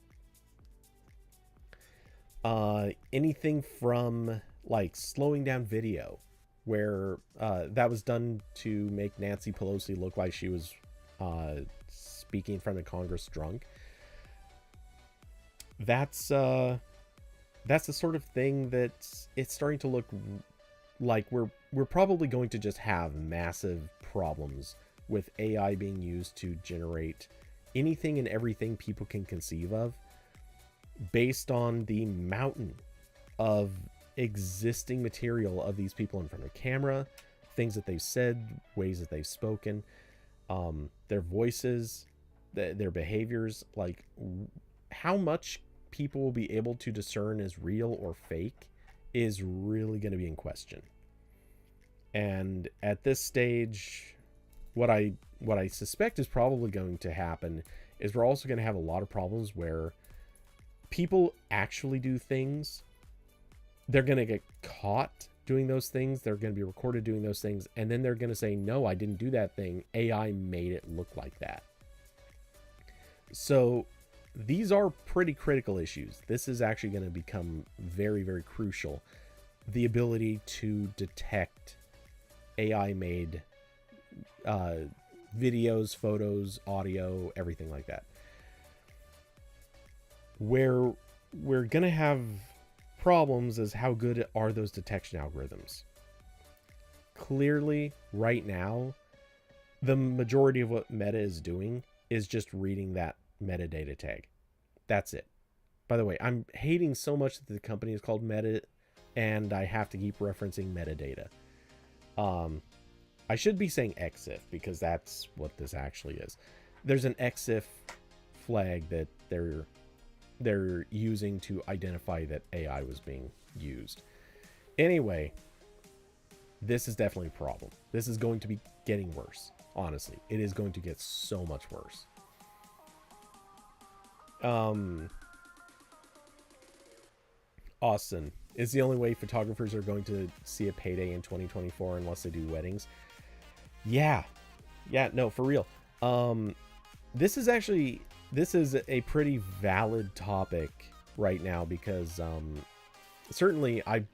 Anything from like slowing down video, where that was done to make Nancy Pelosi look like she was speaking in front of Congress drunk. That's the sort of thing that it's starting to look like we're probably going to just have massive problems with AI being used to generate anything and everything people can conceive of, based on the mountain of existing material of these people in front of camera, things that they've said, ways that they've spoken, their voices, their behaviors. Like, how much people will be able to discern as real or fake is really going to be in question. And at this stage, what I suspect is probably going to happen is we're also going to have a lot of problems where people actually do things. They're going to get caught doing those things. They're going to be recorded doing those things. And then they're going to say, no, I didn't do that thing. AI made it look like that. So these are pretty critical issues. This is actually going to become very, very crucial. The ability to detect AI made videos, photos, audio, everything like that. Where we're going to have problems is how good are those detection algorithms. Clearly, right now, the majority of what Meta is doing is just reading that metadata tag. That's it. By the way, I'm hating so much that the company is called Meta, and I have to keep referencing metadata. I should be saying EXIF, because that's what this actually is. There's an EXIF flag that they're using to identify that AI was being used. Anyway, this is definitely a problem. This is going to be getting worse. Honestly, it is going to get so much worse. Austin, is the only way photographers are going to see a payday in 2024 unless they do weddings. Yeah, no, for real. This is a pretty valid topic right now, because certainly I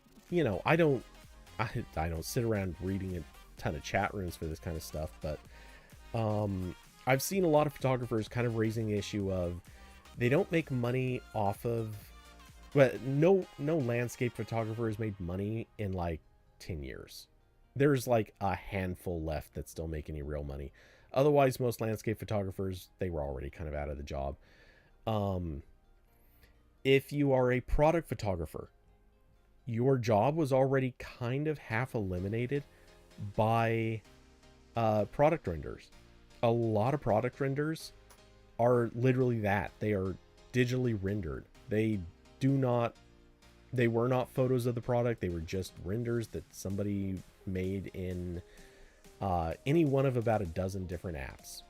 don't sit around reading a ton of chat rooms for this kind of stuff, but I've seen a lot of photographers kind of raising the issue of they don't make money off of, but no landscape photographer has made money in like 10 years. There's like a handful left that still make any real money. Otherwise, most landscape photographers, they were already kind of out of the job. If you are a product photographer, your job was already kind of half eliminated by product renders. A lot of product renders are literally that. They are digitally rendered. They were not photos of the product. They were just renders that somebody made in any one of about a dozen different apps.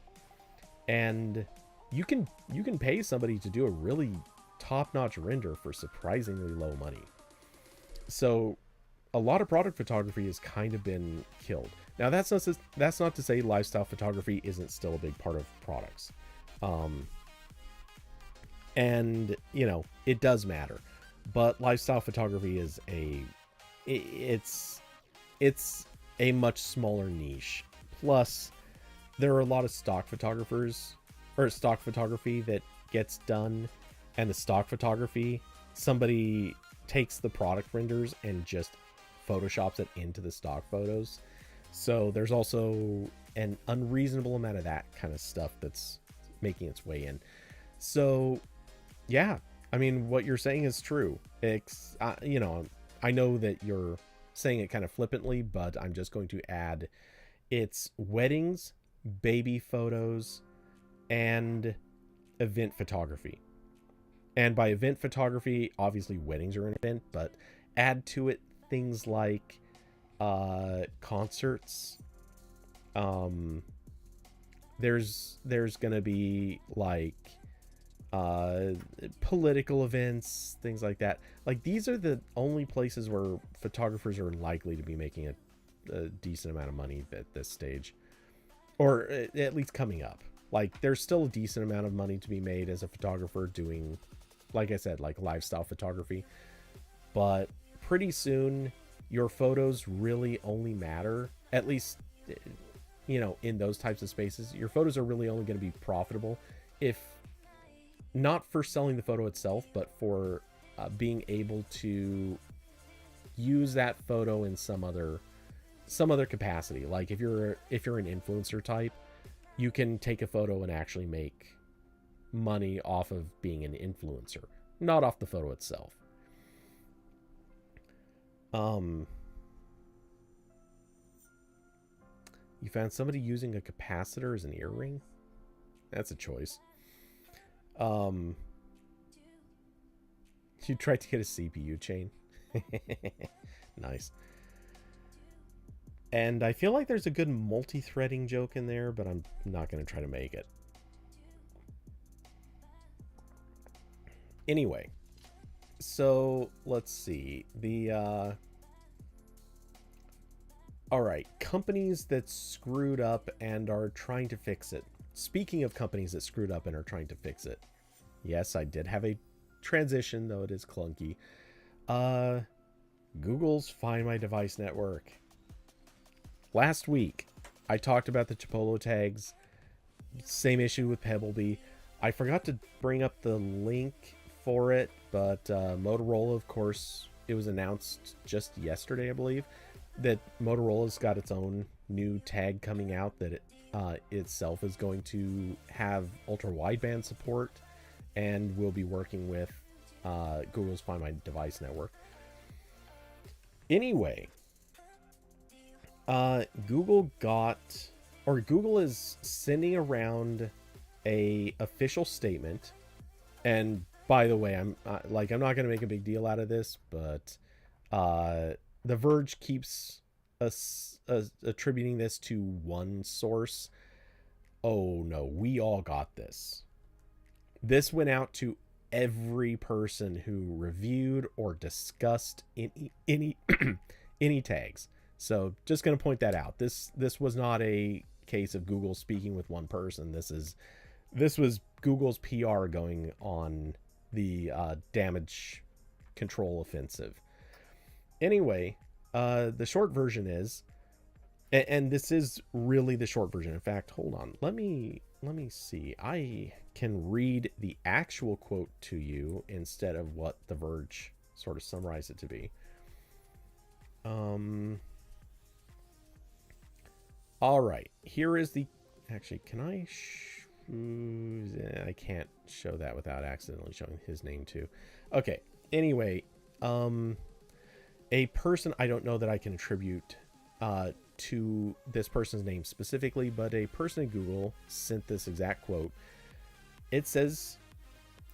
And you can pay somebody to do a really top-notch render for surprisingly low money. So a lot of product photography has kind of been killed. Now that's not to say lifestyle photography isn't still a big part of products. And it does matter, but lifestyle photography is it's a much smaller niche. Plus, there are a lot of stock photographers or stock photography that gets done, and the stock photography, somebody takes the product renders and just photoshops it into the stock photos. So there's also an unreasonable amount of that kind of stuff that's making its way in. So yeah, I mean, what you're saying is true. It's you know, I know that you're saying it kind of flippantly, but I'm just going to add it's weddings, baby photos, and event photography. And by event photography, obviously weddings are an event, but add to it things like concerts. There's gonna be like political events, things like that. Like, these are the only places where photographers are likely to be making a decent amount of money at this stage, or at least coming up. Like, there's still a decent amount of money to be made as a photographer doing, like I said, like lifestyle photography. But pretty soon your photos really only matter, at least, you know, in those types of spaces. Your photos are really only going to be profitable if not for selling the photo itself, but for being able to use that photo in some other capacity. Like, if you're an influencer type, you can take a photo and actually make money off of being an influencer, not off the photo itself. You found somebody using a capacitor as an earring? That's a choice. You tried to get a CPU chain. Nice. And I feel like there's a good multi-threading joke in there, but I'm not going to try to make it. Anyway, so let's see. All right, companies that screwed up and are trying to fix it. Speaking of companies that screwed up and are trying to fix it. Yes, I did have a transition, though it is clunky. Google's Find My Device network. Last week, I talked about the Chipolo tags. Same issue with Pebblebee. I forgot to bring up the link for it, but Motorola, of course, it was announced just yesterday, I believe, that Motorola's got its own new tag coming out that it itself is going to have ultra wideband support and will be working with Google's Find My Device network. Anyway, Google is sending around a official statement, and by the way, I'm not going to make a big deal out of this, but The Verge keeps attributing this to one source. Oh no, we all got this. This went out to every person who reviewed or discussed any any tags. So just going to point that out. This was not a case of Google speaking with one person. This was Google's PR going on the damage control offensive. Anyway, the short version is, and this is really the short version. In fact, hold on. Let me see. I can read the actual quote to you instead of what The Verge sort of summarized it to be. All right. Here is the... Actually, can I... I can't show that without accidentally showing his name too. Okay. Anyway, a person, I don't know that I can attribute to this person's name specifically, but a person at Google sent this exact quote. It says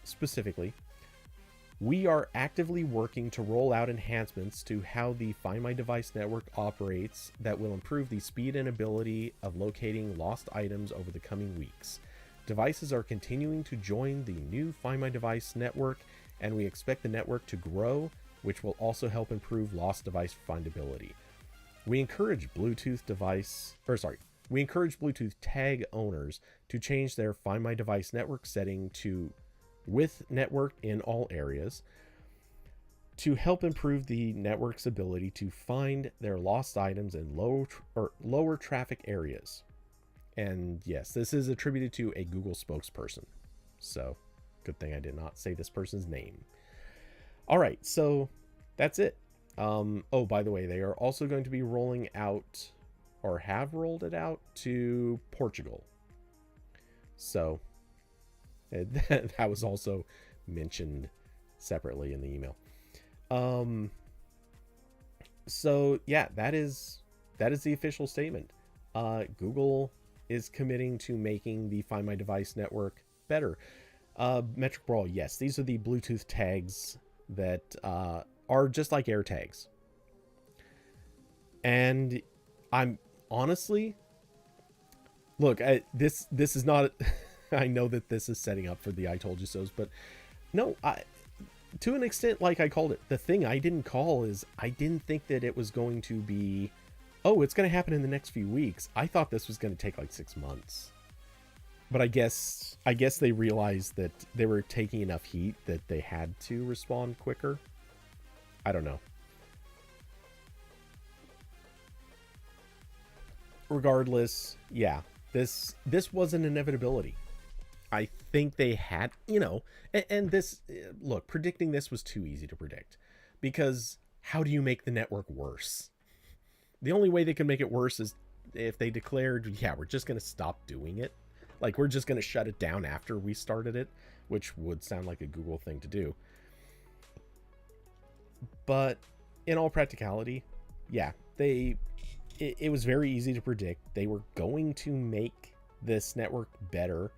specifically, "We are actively working to roll out enhancements to how the Find My Device network operates that will improve the speed and ability of locating lost items over the coming weeks. Devices are continuing to join the new Find My Device network, and we expect the network to grow, which will also help improve lost device findability. We encourage Bluetooth tag owners to change their Find My Device network setting to with network in all areas. to help improve the network's ability to find their lost items in lower traffic areas. And yes, this is attributed to a Google spokesperson. So, good thing I did not say this person's name. All right, so that's it. Oh, by the way, they are also going to be rolling out, or have rolled it out, to Portugal. So, that was also mentioned separately in the email. So yeah, that is the official statement. Google is committing to making the Find My Device network better. Metric Brawl, yes, these are the Bluetooth tags that are just like AirTags. And I'm honestly, look, this is not. I know that this is setting up for the I told you so's, but no, to an extent, like I called it, the thing I didn't call is I didn't think that it was going to be, oh, it's going to happen in the next few weeks. I thought this was going to take like 6 months. But I guess they realized that they were taking enough heat that they had to respond quicker. I don't know. Regardless, yeah, this was an inevitability. I think they had, and this, look, predicting this was too easy to predict, because how do you make the network worse? The only way they can make it worse is if they declared, yeah, we're just going to stop doing it. Like, we're just going to shut it down after we started it, which would sound like a Google thing to do. But in all practicality, yeah, it was very easy to predict. They were going to make this network better.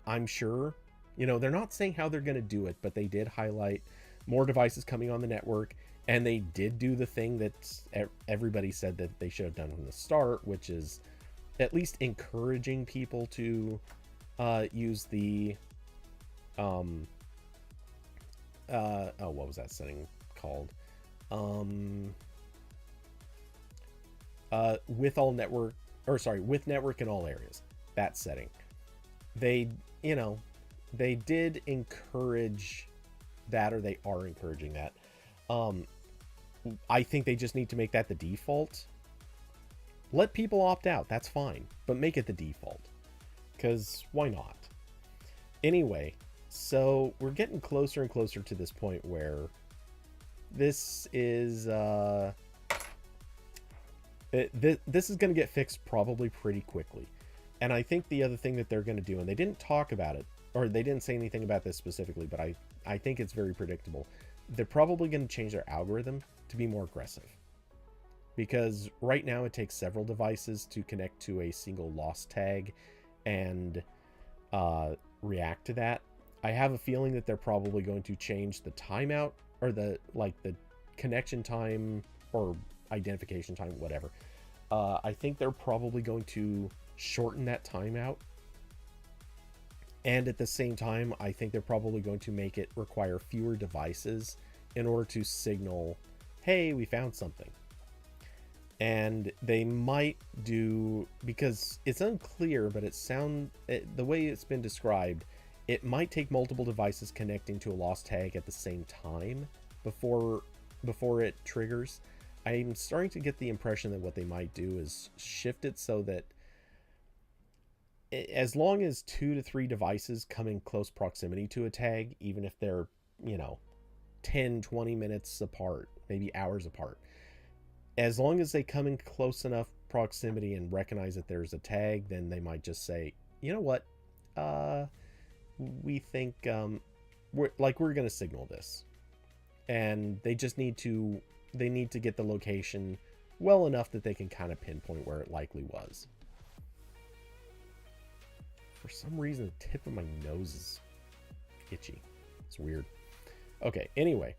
I'm sure, they're not saying how they're going to do it, but they did highlight more devices coming on the network, and they did do the thing that everybody said that they should have done from the start, which is at least encouraging people to use the what was that setting called? With network in all areas. That setting. They did encourage that, or they are encouraging that. I think they just need to make that the default. Let people opt out, that's fine, but make it the default, because why not? Anyway, so we're getting closer and closer to this point where this is this is going to get fixed probably pretty quickly. And I think the other thing that they're going to do, and they didn't talk about it, or they didn't say anything about this specifically, but I think it's very predictable. They're probably going to change their algorithm to be more aggressive. Because right now it takes several devices to connect to a single lost tag and react to that. I have a feeling that they're probably going to change the timeout, or the connection time or identification time, whatever. I think they're probably going to shorten that timeout. And at the same time, I think they're probably going to make it require fewer devices in order to signal, hey, we found something. And they might do, because it's unclear, but the way it's been described, it might take multiple devices connecting to a lost tag at the same time before it triggers. I'm starting to get the impression that what they might do is shift it so that as long as 2 to 3 devices come in close proximity to a tag, even if they're, 10, 20 minutes apart, maybe hours apart, as long as they come in close enough proximity and recognize that there's a tag, then they might just say, you know what, we think we're going to signal this, and they need to get the location well enough that they can kind of pinpoint where it likely was. For some reason, the tip of my nose is itchy. It's weird. Okay, anyway,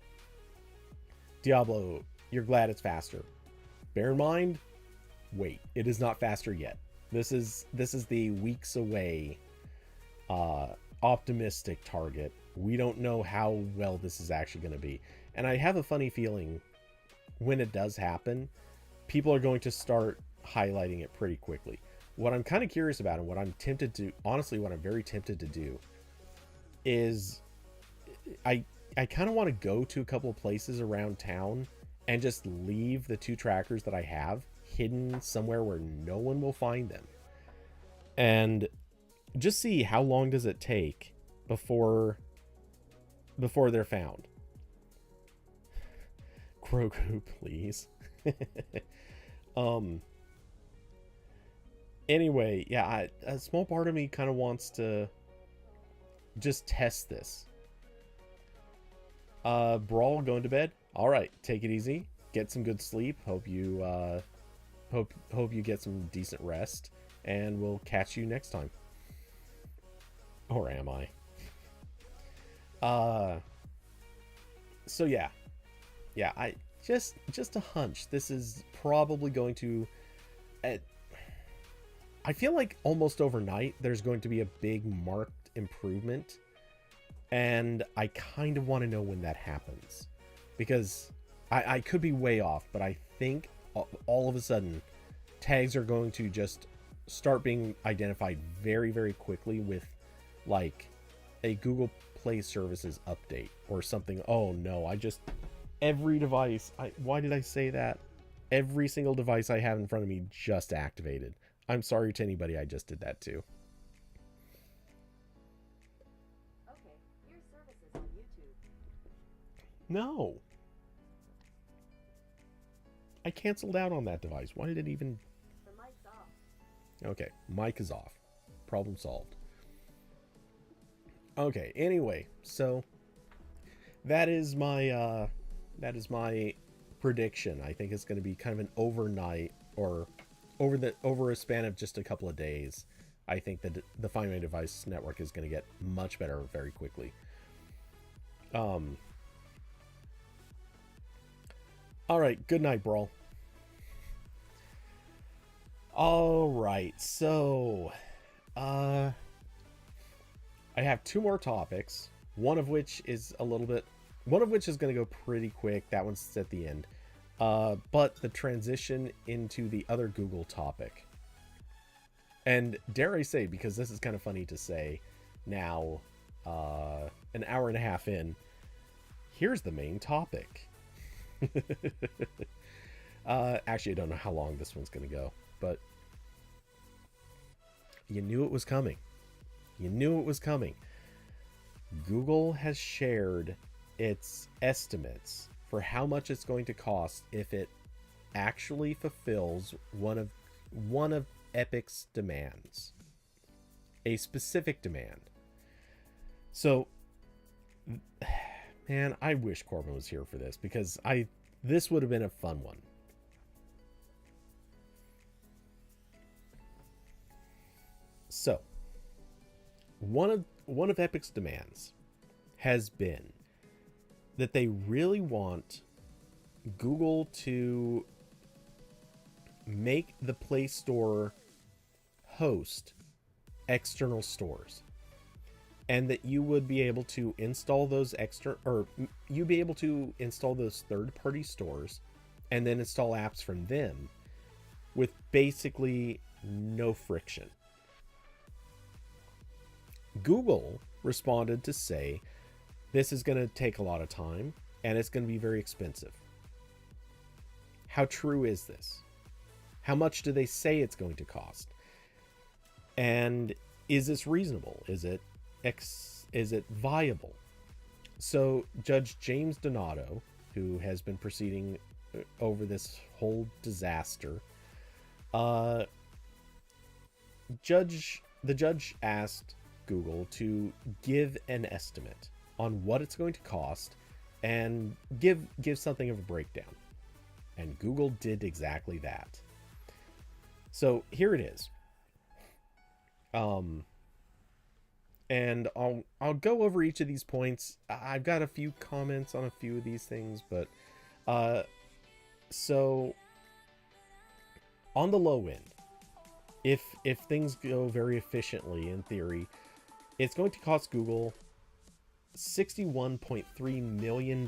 Diablo, you're glad it's faster. Bear in mind, wait, it is not faster yet. This is the weeks away optimistic target. We don't know how well this is actually going to be. And I have a funny feeling when it does happen, people are going to start highlighting it pretty quickly. What I'm kind of curious about, and what I'm very tempted to do, is I kind of want to go to a couple of places around town and just leave the 2 trackers that I have hidden somewhere where no one will find them. And just see how long does it take before they're found. Grogu, please. Anyway, yeah, a small part of me kind of wants to just test this. Brawl, going to bed. All right, take it easy. Get some good sleep. Hope you hope you get some decent rest, and we'll catch you next time. Or am I? So yeah, I just a hunch. This is probably going to. I feel like almost overnight there's going to be a big marked improvement, and I kind of want to know when that happens, because I could be way off, but I think all of a sudden tags are going to just start being identified very, very quickly with like a Google Play Services update or something. Oh no, every device, why did I say that? Every single device I have in front of me just activated. I'm sorry to anybody I just did that to. Okay, your service is on YouTube. No. I canceled out on that device. Why did it even... The mic's off. Okay, mic is off. Problem solved. Okay, anyway, so that is my prediction. I think it's going to be kind of an overnight, or over a span of just a couple of days. I think that the Find My Device network is going to get much better very quickly. All right, good night, Brawl. All right, so I have 2 more topics, one of which is going to go pretty quick. That one's at the end. But the transition into the other Google topic. And dare I say, because this is kind of funny to say now, an hour and a half in, here's the main topic. Actually, I don't know how long this one's going to go, but you knew it was coming. You knew it was coming. Google has shared its estimates for how much it's going to cost if it actually fulfills one of Epic's demands, a specific demand. So, man, I wish Corbin was here for this, because this would have been a fun one. So, one of Epic's demands has been that they really want Google to make the Play Store host external stores, and that you would be able to install those you'd be able to install those third-party stores and then install apps from them with basically no friction. Google responded to say this is going to take a lot of time and it's going to be very expensive. How true is this? How much do they say it's going to cost? And is this reasonable? Is it viable? So Judge James Donato, who has been proceeding over this whole disaster, the judge asked Google to give an estimate on what it's going to cost and give something of a breakdown. And Google did exactly that. So here it is. And I'll go over each of these points. I've got a few comments on a few of these things, but so on the low end, if things go very efficiently in theory, it's going to cost Google $61.3 million.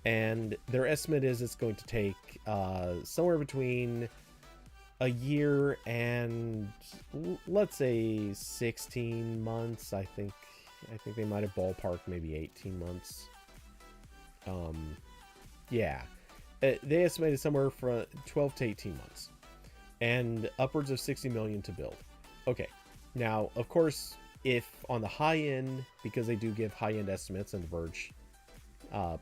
And their estimate is it's going to take somewhere between a year and, let's say, 16 months. I think I think they might have ballparked maybe 18 months. Yeah. They estimated somewhere from 12 to 18 months. And upwards of 60 million to build. Okay. Now, of course, if on the high end, because they do give high end estimates, and The Verge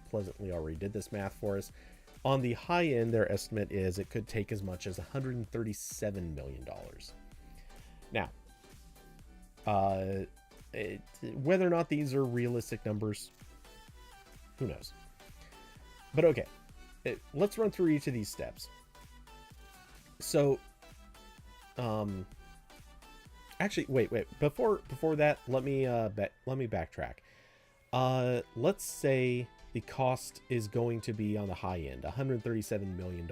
pleasantly already did this math for us. On the high end, their estimate is it could take as much as $137 million. Now, whether or not these are realistic numbers, who knows? But okay, let's run through each of these steps. So, actually, wait. Before that, let me backtrack. Let's say the cost is going to be on the high end, $137 million.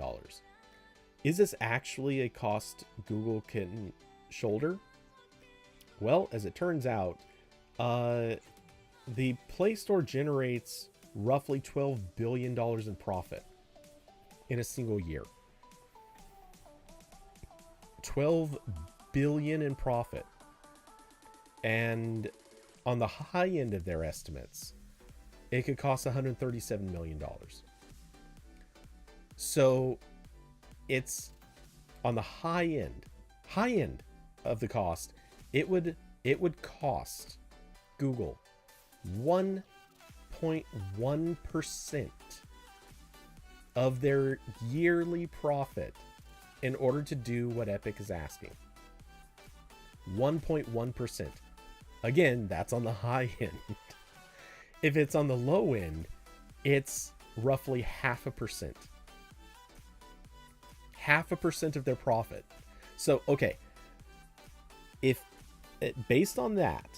Is this actually a cost Google can shoulder? Well, as it turns out, the Play Store generates roughly $12 billion in profit in a single year. 12 billion in profit. And on the high end of their estimates, it could cost $137 million. So it's on the high end of the cost, it would cost Google 1.1% of their yearly profit in order to do what Epic is asking. 1.1%. Again, that's on the high end. If it's on the low end, it's roughly 0.5%. 0.5% of their profit. So, okay. If based on that,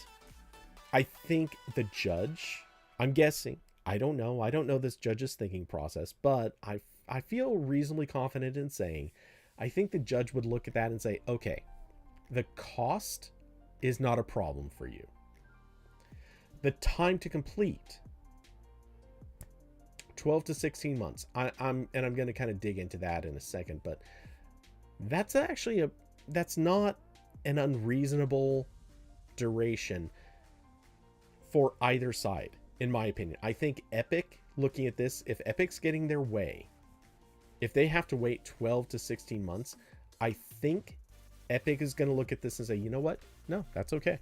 I think the judge, I'm guessing, I don't know this judge's thinking process, but I feel reasonably confident in saying, I think the judge would look at that and say, okay, the cost is not a problem for you. The time to complete, 12 to 16 months. I'm going to kind of dig into that in a second, but that's actually that's not an unreasonable duration for either side, in my opinion. I think Epic, looking at this, if Epic's getting their way, if they have to wait 12 to 16 months, I think Epic is going to look at this and say, you know what? No, that's okay.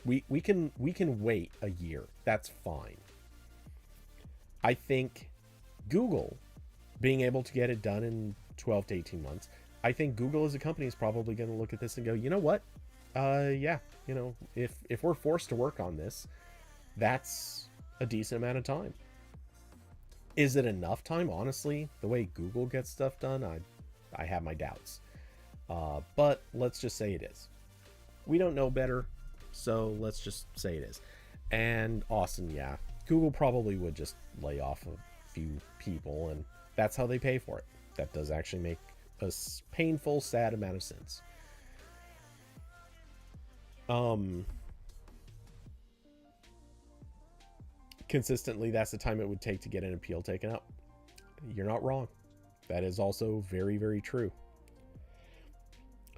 We can wait a year. That's fine. I think Google being able to get it done in 12 to 18 months, I think Google as a company is probably going to look at this and go, you know what? Yeah, you know, if we're forced to work on this, that's a decent amount of time. Is it enough time? Honestly, the way Google gets stuff done, I have my doubts. But let's just say it is. We don't know better, so let's just say it is. And Austin, yeah, Google probably would just lay off a few people, and that's how they pay for it. That does actually make a painful, sad amount of sense. Consistently, that's the time it would take to get an appeal taken up. You're not wrong. That is also very, very true.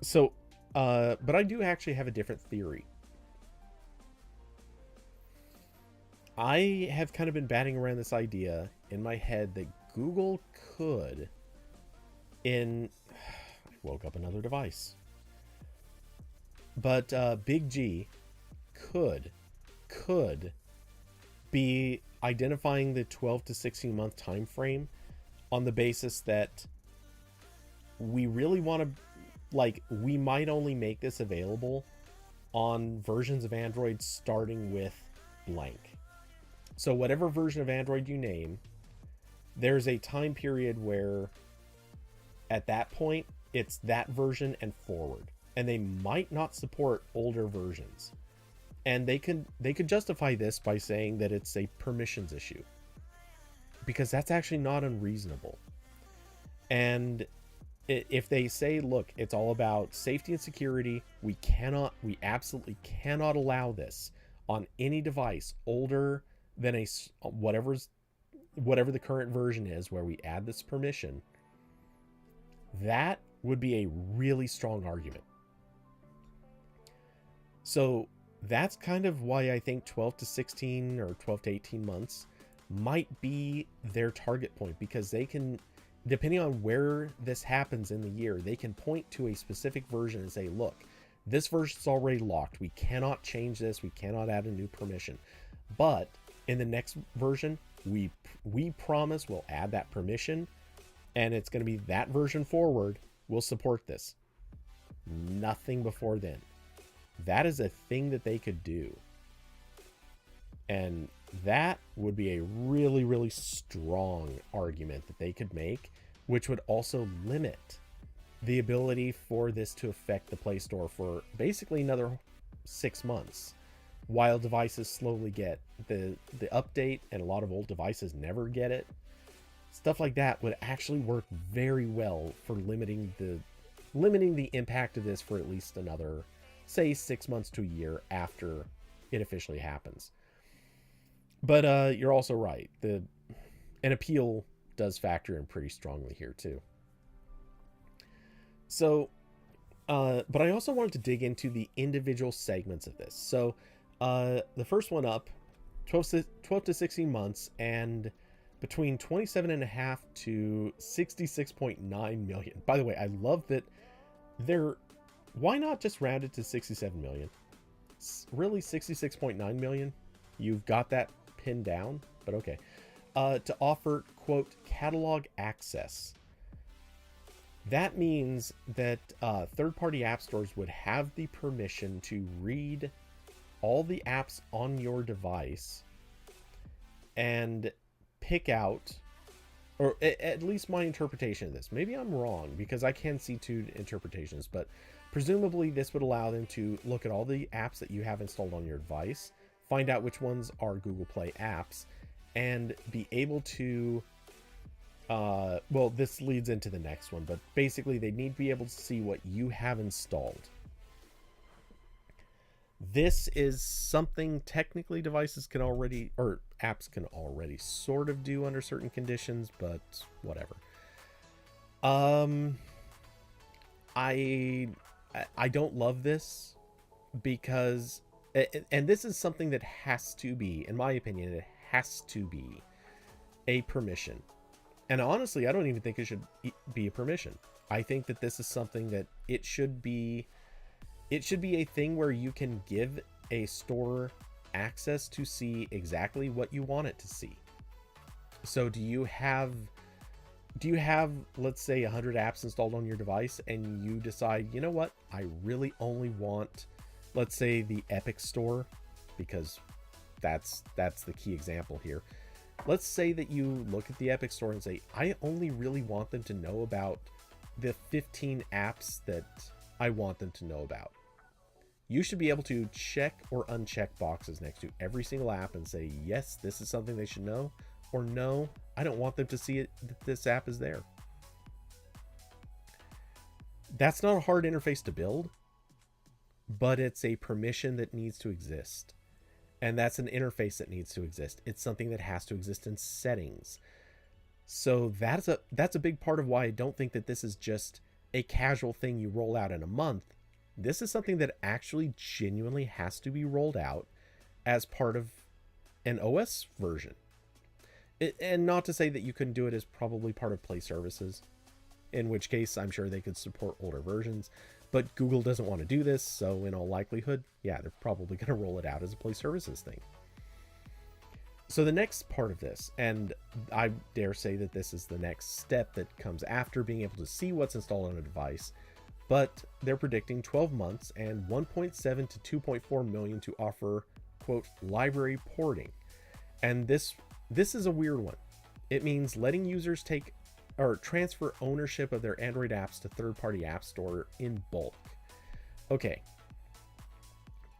So, but I do actually have a different theory. I have kind of been batting around this idea in my head that Google could, I woke up another device. But Big G could be identifying the 12 to 16 month time frame on the basis that we really want to, like, we might only make this available on versions of Android starting with blank. So whatever version of Android you name, there's a time period where at that point it's that version and forward, and they might not support older versions. And they could justify this by saying that it's a permissions issue, because that's actually not unreasonable. And if they say, look, it's all about safety and security, we absolutely cannot allow this on any device older than whatever the current version is where we add this permission, that would be a really strong argument. So that's kind of why I think 12 to 16 or 12 to 18 months might be their target point, because they can, depending on where this happens in the year, they can point to a specific version and say, look, this version's already locked. We cannot change this. We cannot add a new permission. But in the next version, we promise we'll add that permission, and it's going to be that version forward. We'll support this. Nothing before then. That is a thing that they could do. And that would be a really, really strong argument that they could make, which would also limit the ability for this to affect the Play Store for basically another 6 months, while devices slowly get the update, and a lot of old devices never get it. Stuff like that would actually work very well for limiting the impact of this for at least another, say, 6 months to a year after it officially happens. But you're also right. An appeal does factor in pretty strongly here too. So, but I also wanted to dig into the individual segments of this. So, the first one up, 12 to 16 months, and between 27.5 to 66.9 million. By the way, I love that why not just round it to 67 million? Really, 66.9 million? You've got that pinned down, but okay. To offer, quote, catalog access. That means that third-party app stores would have the permission to read all the apps on your device and pick out, or at least my interpretation of this. Maybe I'm wrong, because I can see two interpretations, but presumably this would allow them to look at all the apps that you have installed on your device, find out which ones are Google Play apps, and be able to, well, this leads into the next one, but basically they need to be able to see what you have installed. This is something technically devices can already, or apps can already sort of do under certain conditions, but whatever. I don't love this, because, and this is something that has to be, in my opinion, it has to be a permission. And honestly, I don't even think it should be a permission. I think that this is something that it should be a thing where you can give a store access to see exactly what you want it to see. So do you have, let's say 100 apps installed on your device, and you decide, you know what, I really only want, let's say, the Epic Store, because that's the key example here. Let's say that you look at the Epic Store and say, I only really want them to know about the 15 apps that I want them to know about. You should be able to check or uncheck boxes next to every single app and say, yes, this is something they should know, or no, I don't want them to see it, that this app is there. That's not a hard interface to build, but it's a permission that needs to exist. And that's an interface that needs to exist. It's something that has to exist in settings. So that's a big part of why I don't think that this is just a casual thing you roll out in a month. This is something that actually genuinely has to be rolled out as part of an OS version. And not to say that you couldn't do it as probably part of Play Services, in which case I'm sure they could support older versions. But Google doesn't want to do this, so in all likelihood, yeah, they're probably going to roll it out as a Play Services thing. So the next part of this, and I dare say that this is the next step that comes after being able to see what's installed on a device, but they're predicting 12 months and 1.7 to 2.4 million to offer, quote, library porting. And this is a weird one. It means letting users take or transfer ownership of their Android apps to third-party app store in bulk. Okay.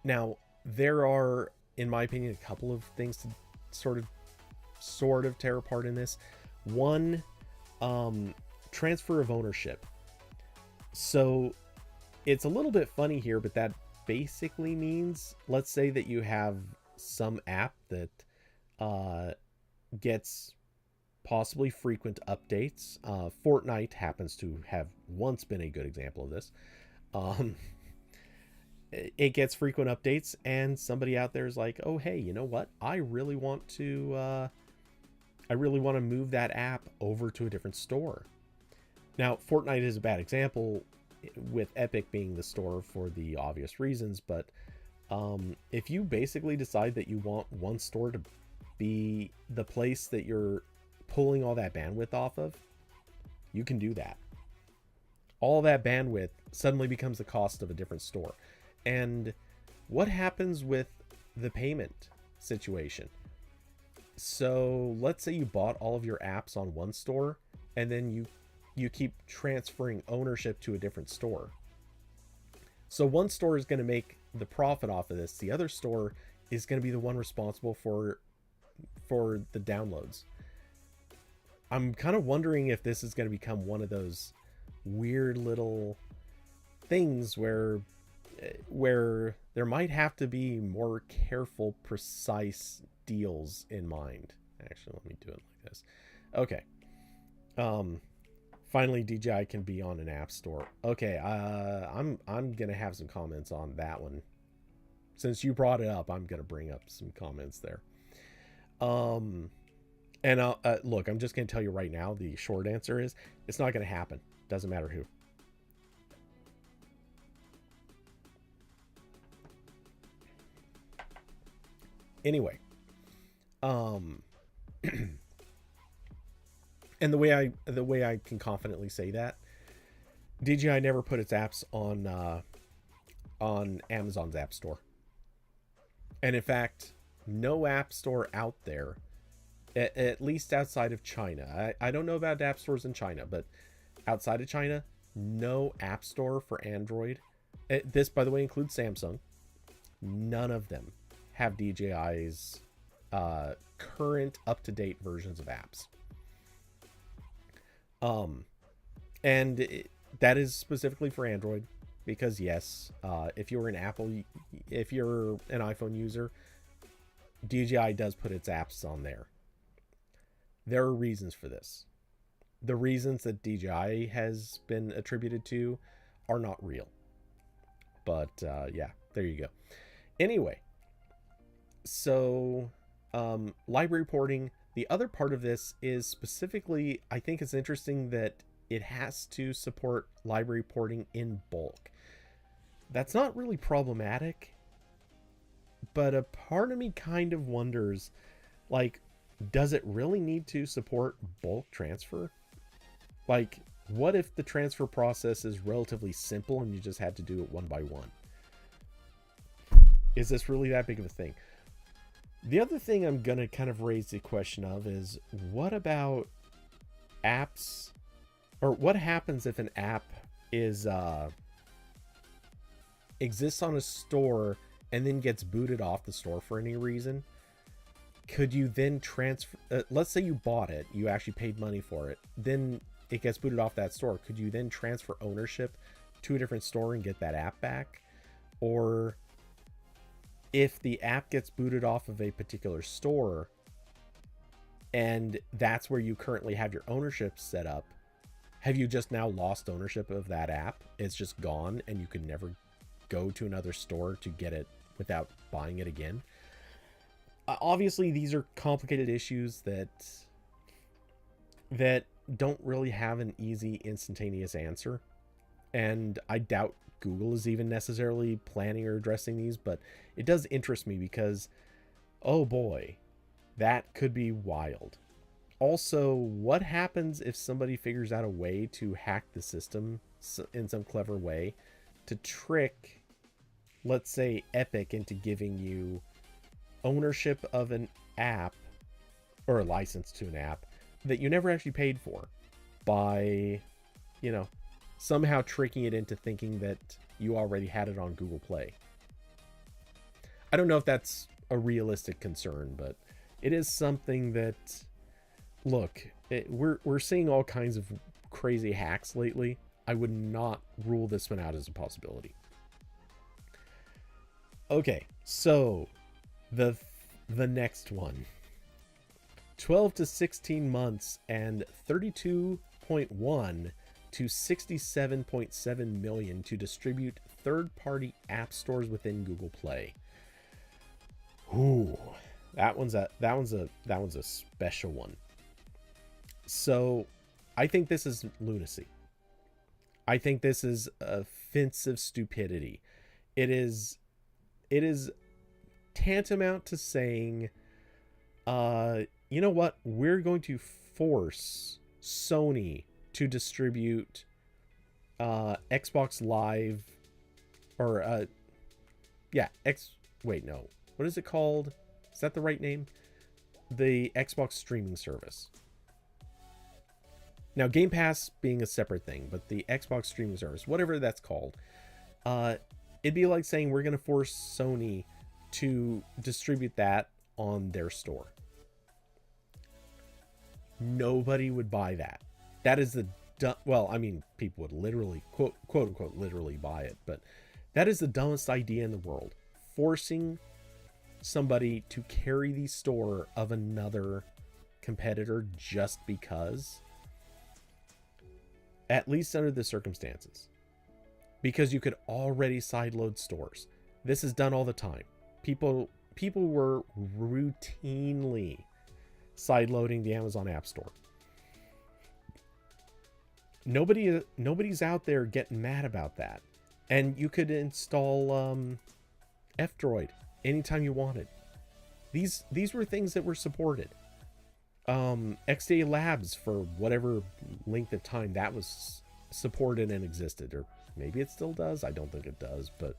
Now, there are, in my opinion, a couple of things to sort of tear apart in this. One, transfer of ownership. So it's a little bit funny here, but that basically means, let's say that you have some app that gets possibly frequent updates. Fortnite happens to have once been a good example of this. it gets frequent updates, and somebody out there is like, oh hey, you know what, I really want to move that app over to a different store. Now Fortnite is a bad example, with Epic being the store for the obvious reasons, but if you basically decide that you want one store to be the place that you're pulling all that bandwidth off of, you can do that. All that bandwidth suddenly becomes the cost of a different store. And what happens with the payment situation? So let's say you bought all of your apps on one store, and then you keep transferring ownership to a different store. So one store is going to make the profit off of this. The other store is going to be the one responsible for the downloads. I'm kind of wondering if this is going to become one of those weird little things where there might have to be more careful, precise deals in mind. Actually, let me do it like this. Okay. Finally, DJI can be on an app store. Okay, I'm gonna have some comments on that one. Since you brought it up, I'm gonna bring up some comments there. And look, I'm just gonna tell you right now, the short answer is it's not gonna happen. Doesn't matter who. Anyway, and the way I can confidently say that, DJI never put its apps on Amazon's App Store. And in fact, no app store out there, at least outside of China. I don't know about app stores in China, but outside of China, no app store for Android. This, by the way, includes Samsung. None of them have DJI's current up-to-date versions of apps. That is specifically for Android, because yes, if you're an iPhone user, DJI does put its apps on there. There are reasons for this. The reasons that DJI has been attributed to are not real. But yeah, there you go. Anyway, so library porting. The other part of this is specifically, I think it's interesting that it has to support library porting in bulk. That's not really problematic, but a part of me kind of wonders, like, does it really need to support bulk transfer? Like, what if the transfer process is relatively simple and you just had to do it one by one? Is this really that big of a thing? The other thing I'm going to kind of raise the question of is, what about apps, or what happens if an app is exists on a store and then gets booted off the store for any reason? Could you then transfer, let's say you bought it, you actually paid money for it, then it gets booted off that store. Could you then transfer ownership to a different store and get that app back? Or if the app gets booted off of a particular store and that's where you currently have your ownership set up, have you just now lost ownership of that app? It's just gone and you can never go to another store to get it without buying it again? Obviously, these are complicated issues that don't really have an easy, instantaneous answer. And I doubt Google is even necessarily planning or addressing these, but it does interest me because, oh boy, that could be wild. Also, what happens if somebody figures out a way to hack the system in some clever way to trick, let's say, Epic into giving you ownership of an app or a license to an app that you never actually paid for, by, somehow tricking it into thinking that you already had it on Google Play. I don't know if that's a realistic concern, but it is something that, look, we're seeing all kinds of crazy hacks lately. I would not rule this one out as a possibility. Okay, so the next one. 12 to 16 months and 32.1 to 67.7 million to distribute third-party app stores within Google Play. Ooh, that one's a special one. So, I think this is lunacy. I think this is offensive stupidity. It is tantamount to saying, you know what? We're going to force Sony to distribute Xbox Live, or wait, no. What is it called? Is that the right name? The Xbox streaming service. Now, Game Pass being a separate thing, but the Xbox streaming service, whatever that's called, it'd be like saying we're going to force Sony to distribute that on their store. Nobody would buy that. That is the well, I mean, people would literally quote unquote literally buy it, but that is the dumbest idea in the world. Forcing somebody to carry the store of another competitor just because, at least under the circumstances, because you could already sideload stores. This is done all the time. People were routinely sideloading the Amazon App Store. Nobody's out there getting mad about that. And you could install F-Droid anytime you wanted. These were things that were supported. XDA Labs, for whatever length of time that was supported and existed, or maybe it still does. I don't think it does, but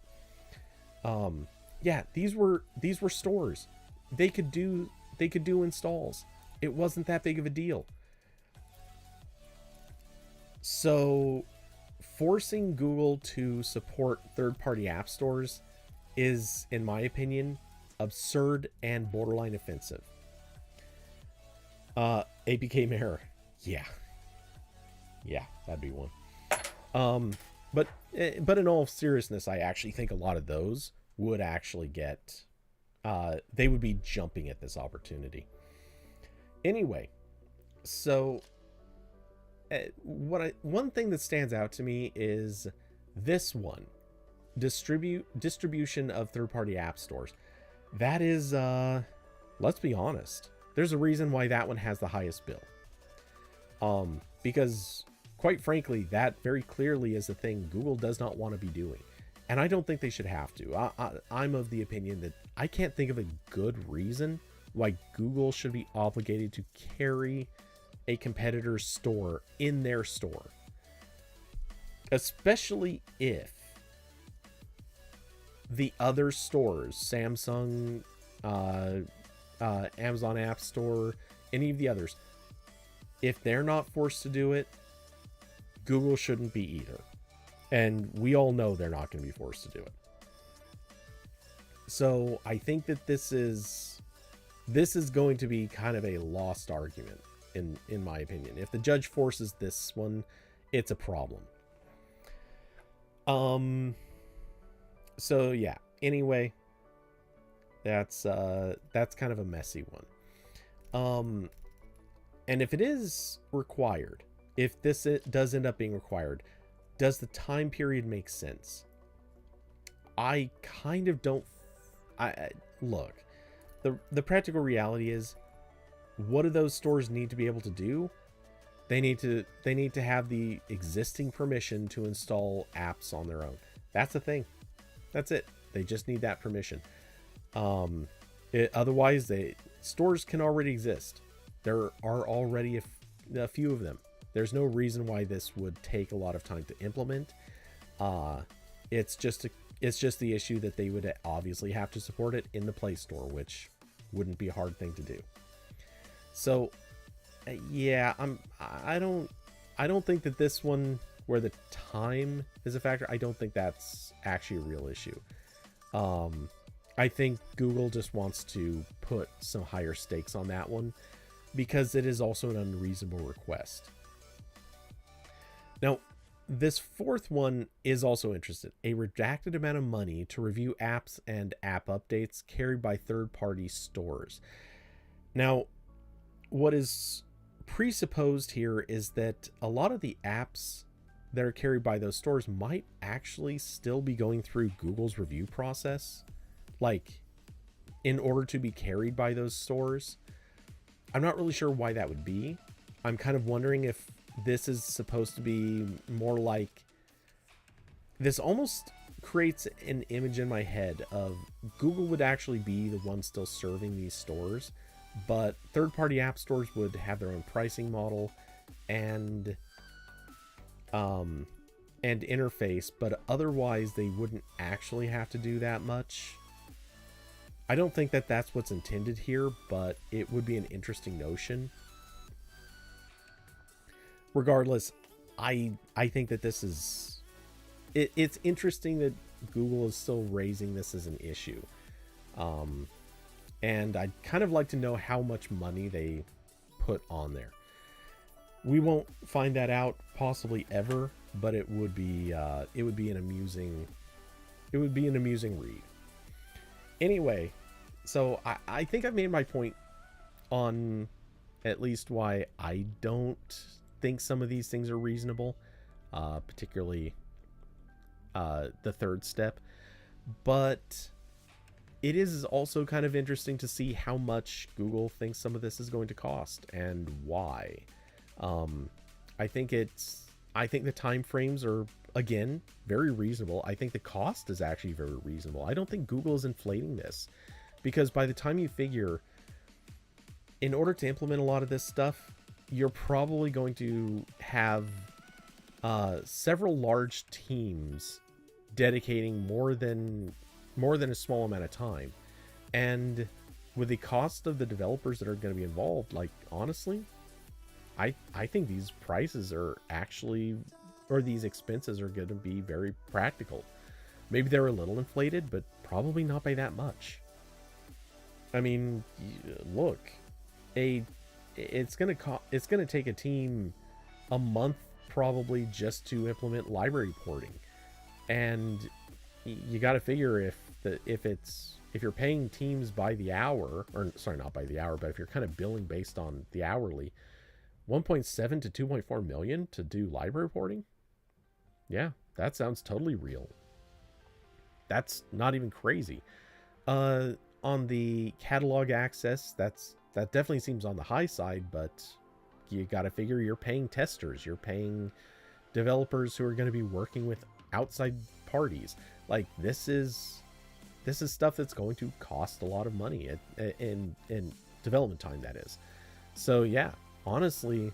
yeah, these were stores. They could do installs. It wasn't that big of a deal. So forcing Google to support third-party app stores is, in my opinion, absurd and borderline offensive. APK Mirror. Yeah, that'd be one. But in all seriousness, I actually think a lot of those would actually get, they would be jumping at this opportunity. Anyway, so one thing that stands out to me is this one, distribution of third-party app stores. That is, let's be honest, there's a reason why that one has the highest bill. Because quite frankly, that very clearly is a thing Google does not want to be doing. And I don't think they should have to. I'm of the opinion that I can't think of a good reason why Google should be obligated to carry a competitor's store in their store. Especially if the other stores, Samsung, Amazon App Store, any of the others, if they're not forced to do it, Google shouldn't be either. And we all know they're not going to be forced to do it. So I think that this is going to be kind of a lost argument, in my opinion. If the judge forces this one, it's a problem. So yeah, anyway, that's kind of a messy one. And if it is required, if this does end up being required, does the time period make sense? I kind of don't. Look, the practical reality is, what do those stores need to be able to do? They need to have the existing permission to install apps on their own. That's the thing. That's it. They just need that permission. Otherwise, stores can already exist. There are already a few of them. There's no reason why this would take a lot of time to implement. It's just the issue that they would obviously have to support it in the Play Store, which wouldn't be a hard thing to do. So, yeah, I don't think that this one, where the time is a factor, I don't think that's actually a real issue. I think Google just wants to put some higher stakes on that one, because it is also an unreasonable request. Now, this fourth one is also interesting. A redacted amount of money to review apps and app updates carried by third-party stores. Now, what is presupposed here is that a lot of the apps that are carried by those stores might actually still be going through Google's review process, like in order to be carried by those stores. I'm not really sure why that would be. I'm kind of wondering if this is supposed to be more like, this almost creates an image in my head of Google would actually be the one still serving these stores, but third-party app stores would have their own pricing model and interface, but otherwise they wouldn't actually have to do that much. I don't think that that's what's intended here, but it would be an interesting notion. Regardless, I think that this is... It's interesting that Google is still raising this as an issue. And I'd kind of like to know how much money they put on there. We won't find that out possibly ever, but it would be an amusing read. Anyway, so I think I've made my point on at least why I don't think some of these things are reasonable, particularly the third step. But it is also kind of interesting to see how much Google thinks some of this is going to cost and why. I think the time frames are, again, very reasonable. I think the cost is actually very reasonable. I don't think Google is inflating this, because by the time you figure, in order to implement a lot of this stuff, you're probably going to have several large teams dedicating more than a small amount of time. And with the cost of the developers that are going to be involved, like, honestly, I think these prices are actually, or these expenses are going to be very practical. Maybe they're a little inflated, but probably not by that much. I mean, look, it's going to take a team a month probably just to implement library porting. And you got to figure if you're paying teams by the hour, or sorry, not by the hour, but if you're kind of billing based on the hourly, 1.7 to 2.4 million to do library porting? Yeah, that sounds totally real. That's not even crazy. On the catalog access, that definitely seems on the high side, but you got to figure you're paying testers, you're paying developers who are going to be working with outside parties. Like, this is stuff that's going to cost a lot of money in development time, that is. So yeah, honestly,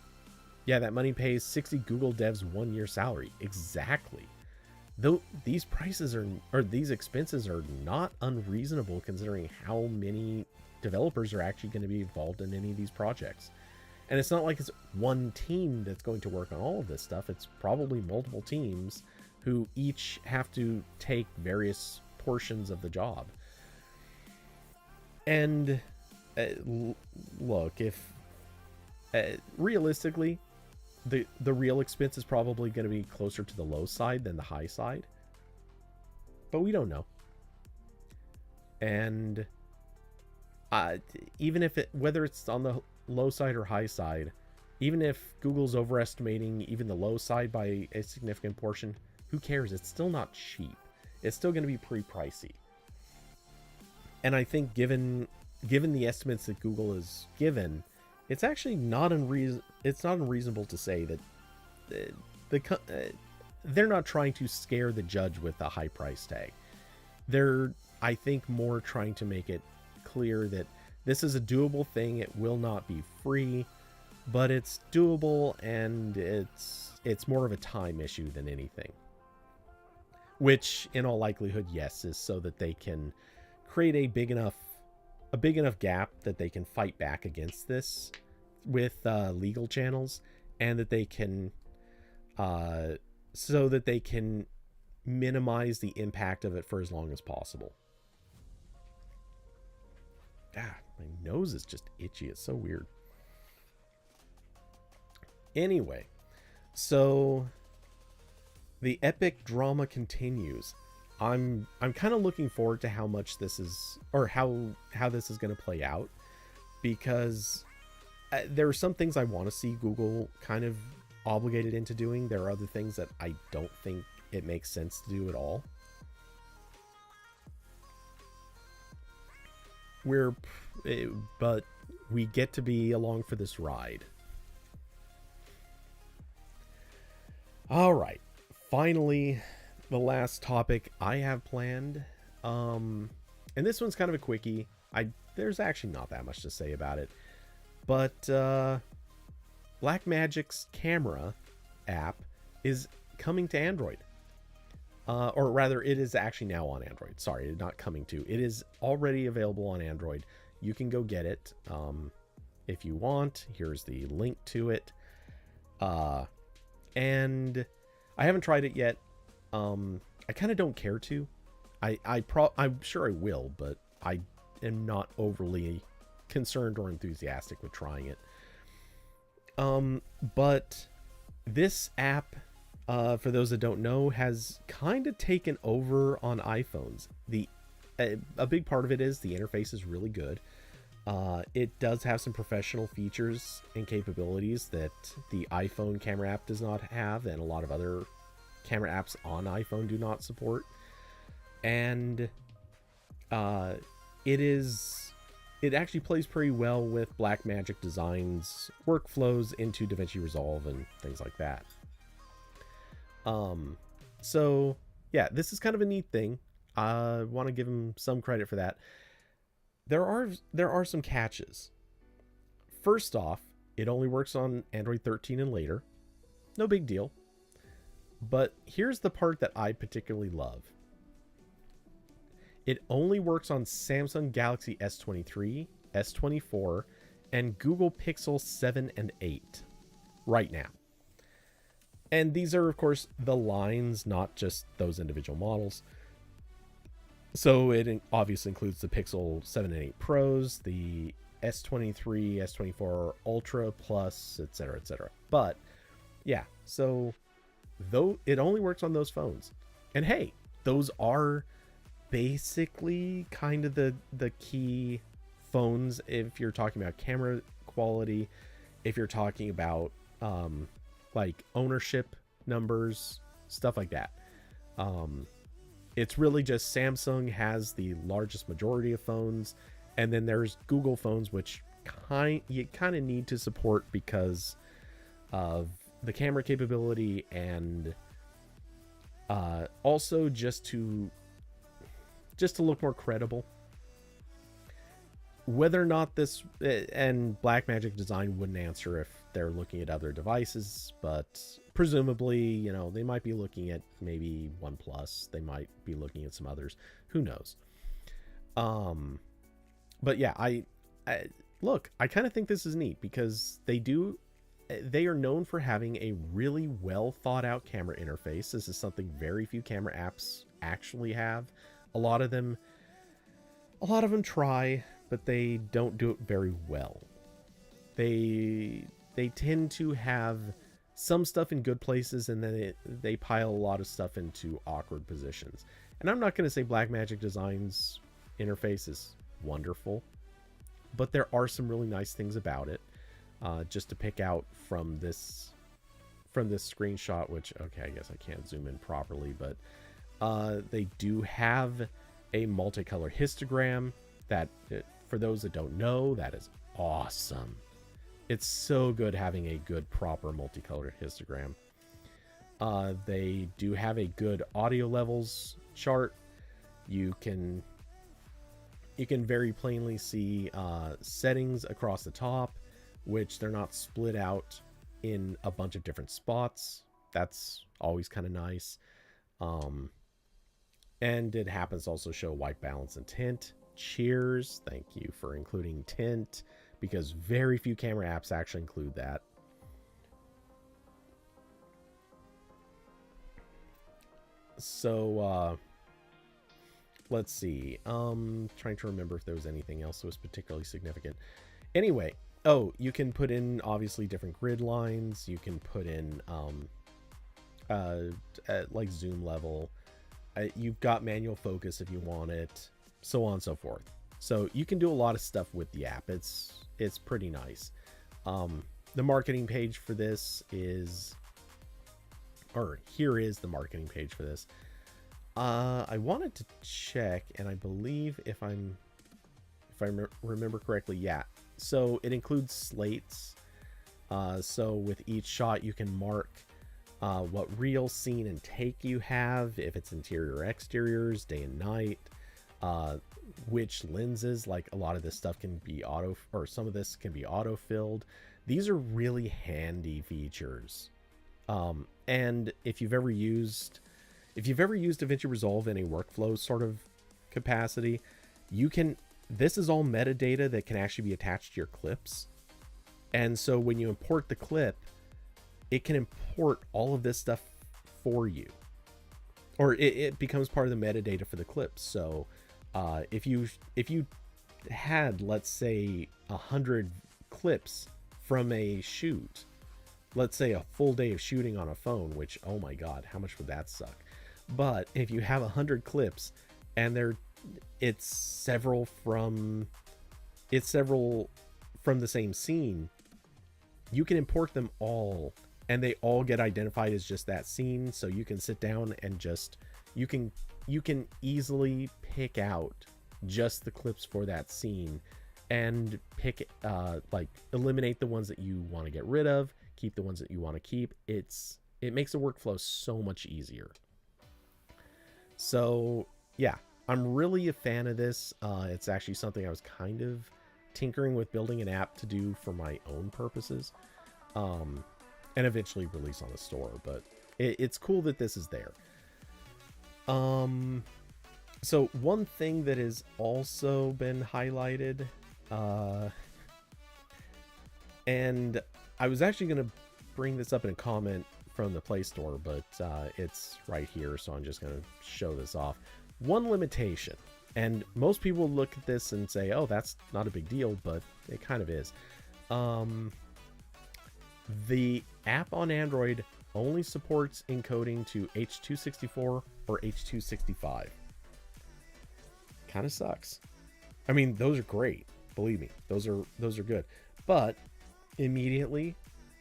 yeah, that money pays 60 Google devs 1 year salary. Exactly. Though these prices or these expenses are not unreasonable considering how many developers are actually going to be involved in any of these projects. And it's not like it's one team that's going to work on all of this stuff. It's probably multiple teams who each have to take various portions of the job. And look, if realistically, the real expense is probably going to be closer to the low side than the high side, but we don't know. And even if whether it's on the low side or high side, even if Google's overestimating even the low side by a significant portion, who cares? It's still not cheap. It's still going to be pretty pricey. And I think given the estimates that Google has given, it's actually not unreasonable to say that they're not trying to scare the judge with a high price tag. They're, I think, more trying to make it clear that this is a doable thing. It will not be free, but it's doable, and it's more of a time issue than anything. Which, in all likelihood, yes, is so that they can create a big enough gap that they can fight back against this with legal channels, and that they can so that they can minimize the impact of it for as long as possible. Ah, my nose is just itchy. It's so weird. Anyway, so the epic drama continues. I'm kind of looking forward to how much this is, or how this is going to play out, because there are some things I want to see Google kind of obligated into doing. There are other things that I don't think it makes sense to do at all. But we get to be along for this ride. All right, finally, the last topic I have planned, and this one's kind of a quickie. There's actually not that much to say about it, but Blackmagic's camera app is coming to Android. Or rather, it is actually now on Android. Sorry, not coming to. It is already available on Android. You can go get it if you want. Here's the link to it. And I haven't tried it yet. I kind of don't care to. I'm sure I will, but I am not overly concerned or enthusiastic with trying it. But this app, for those that don't know, has kind of taken over on iPhones. A big part of it is the interface is really good. It does have some professional features and capabilities that the iPhone camera app does not have, and a lot of other camera apps on iPhone do not support. And it actually plays pretty well with Blackmagic Design's workflows into DaVinci Resolve and things like that. So yeah, this is kind of a neat thing. I want to give him some credit for that. There are some catches. First off, it only works on Android 13 and later. No big deal. But here's the part that I particularly love. It only works on Samsung Galaxy S23, S24, and Google Pixel 7 and 8 right now. And these are, of course, the lines, not just those individual models. So it obviously includes the Pixel 7 and 8 Pros, the S23, S24 Ultra Plus, etc., etc. But yeah, so though it only works on those phones. And hey, those are basically kind of the key phones if you're talking about camera quality, if you're talking about like ownership numbers, stuff like that. It's really just Samsung has the largest majority of phones, and then there's Google phones, which you kind of need to support because of the camera capability, and also just to look more credible. Whether or not this, and Blackmagic Design wouldn't answer if they're looking at other devices, but presumably, you know, they might be looking at maybe OnePlus. They might be looking at some others. Who knows? But yeah, I kind of think this is neat because they are known for having a really well thought out camera interface. This is something very few camera apps actually have. A lot of them try, but they don't do it very well. They tend to have some stuff in good places, and then they pile a lot of stuff into awkward positions. And I'm not going to say Blackmagic Design's interface is wonderful, but there are some really nice things about it. Just to pick out from this screenshot, which, okay, I guess I can't zoom in properly, but they do have a multicolor histogram that, for those that don't know, that is awesome. It's so good having a good proper multicolored histogram. They do have a good audio levels chart. You can very plainly see settings across the top, which they're not split out in a bunch of different spots. That's always kind of nice. And it happens to also show white balance and tint. Cheers. Thank you for including tint, because very few camera apps actually include that. So, let's see. Trying to remember if there was anything else that was particularly significant. Anyway, you can put in, obviously, different grid lines. You can put in, like zoom level. You've got manual focus if you want it, so on and so forth. So you can do a lot of stuff with the app. It's pretty nice. the marketing page for this is, or here is the marketing page for this. I wanted to check, and I believe if I remember correctly, yeah. So it includes slates. So with each shot, you can mark what reel, scene, and take you have, if it's interior or exteriors, day and night, which lenses, like a lot of this stuff can be auto, or some of this can be auto filled. These are really handy features. And if you've ever used DaVinci Resolve in a workflow sort of capacity, this is all metadata that can actually be attached to your clips. And so when you import the clip, it can import all of this stuff for you, or it becomes part of the metadata for the clips. So if you had, let's say, 100 clips from a shoot, let's say a full day of shooting on a phone, which, oh my god, how much would that suck? But if you have 100 clips and it's several from the same scene, you can import them all, and they all get identified as just that scene. So you can sit down and just you can easily pick out just the clips for that scene and pick eliminate the ones that you want to get rid of, keep the ones that you want to keep. It makes the workflow so much easier. So yeah, I'm really a fan of this. It's actually something I was kind of tinkering with building an app to do for my own purposes, and eventually release on the store, but it's cool that this is there. So one thing that has also been highlighted, and I was actually going to bring this up in a comment from the Play Store, but it's right here, so I'm just going to show this off. One limitation, and most people look at this and say, oh, that's not a big deal, but it kind of is. The app on Android only supports encoding to H.264 or H.265. Kind of sucks. I mean, those are great. Believe me, those are good. But immediately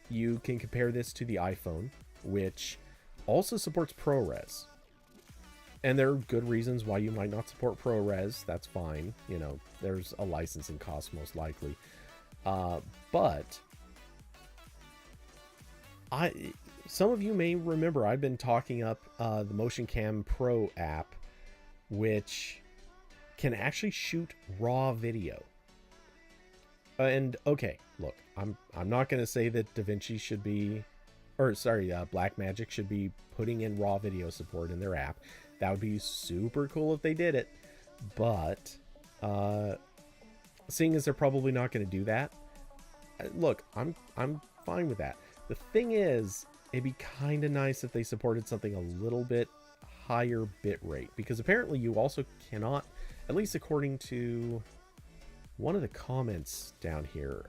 you can compare this to the iPhone, which also supports ProRes. And there are good reasons why you might not support ProRes. That's fine. You know, there's a licensing cost most likely. But some of you may remember I've been talking up the Motion Cam Pro app, which can actually shoot raw video. And okay, look, I'm not going to say that DaVinci should be, or sorry, Blackmagic should be putting in raw video support in their app. That would be super cool if they did it. But seeing as they're probably not going to do that, look, I'm fine with that. The thing is, it'd be kind of nice if they supported something a little bit higher bit rate, because apparently you also cannot, at least according to one of the comments down here.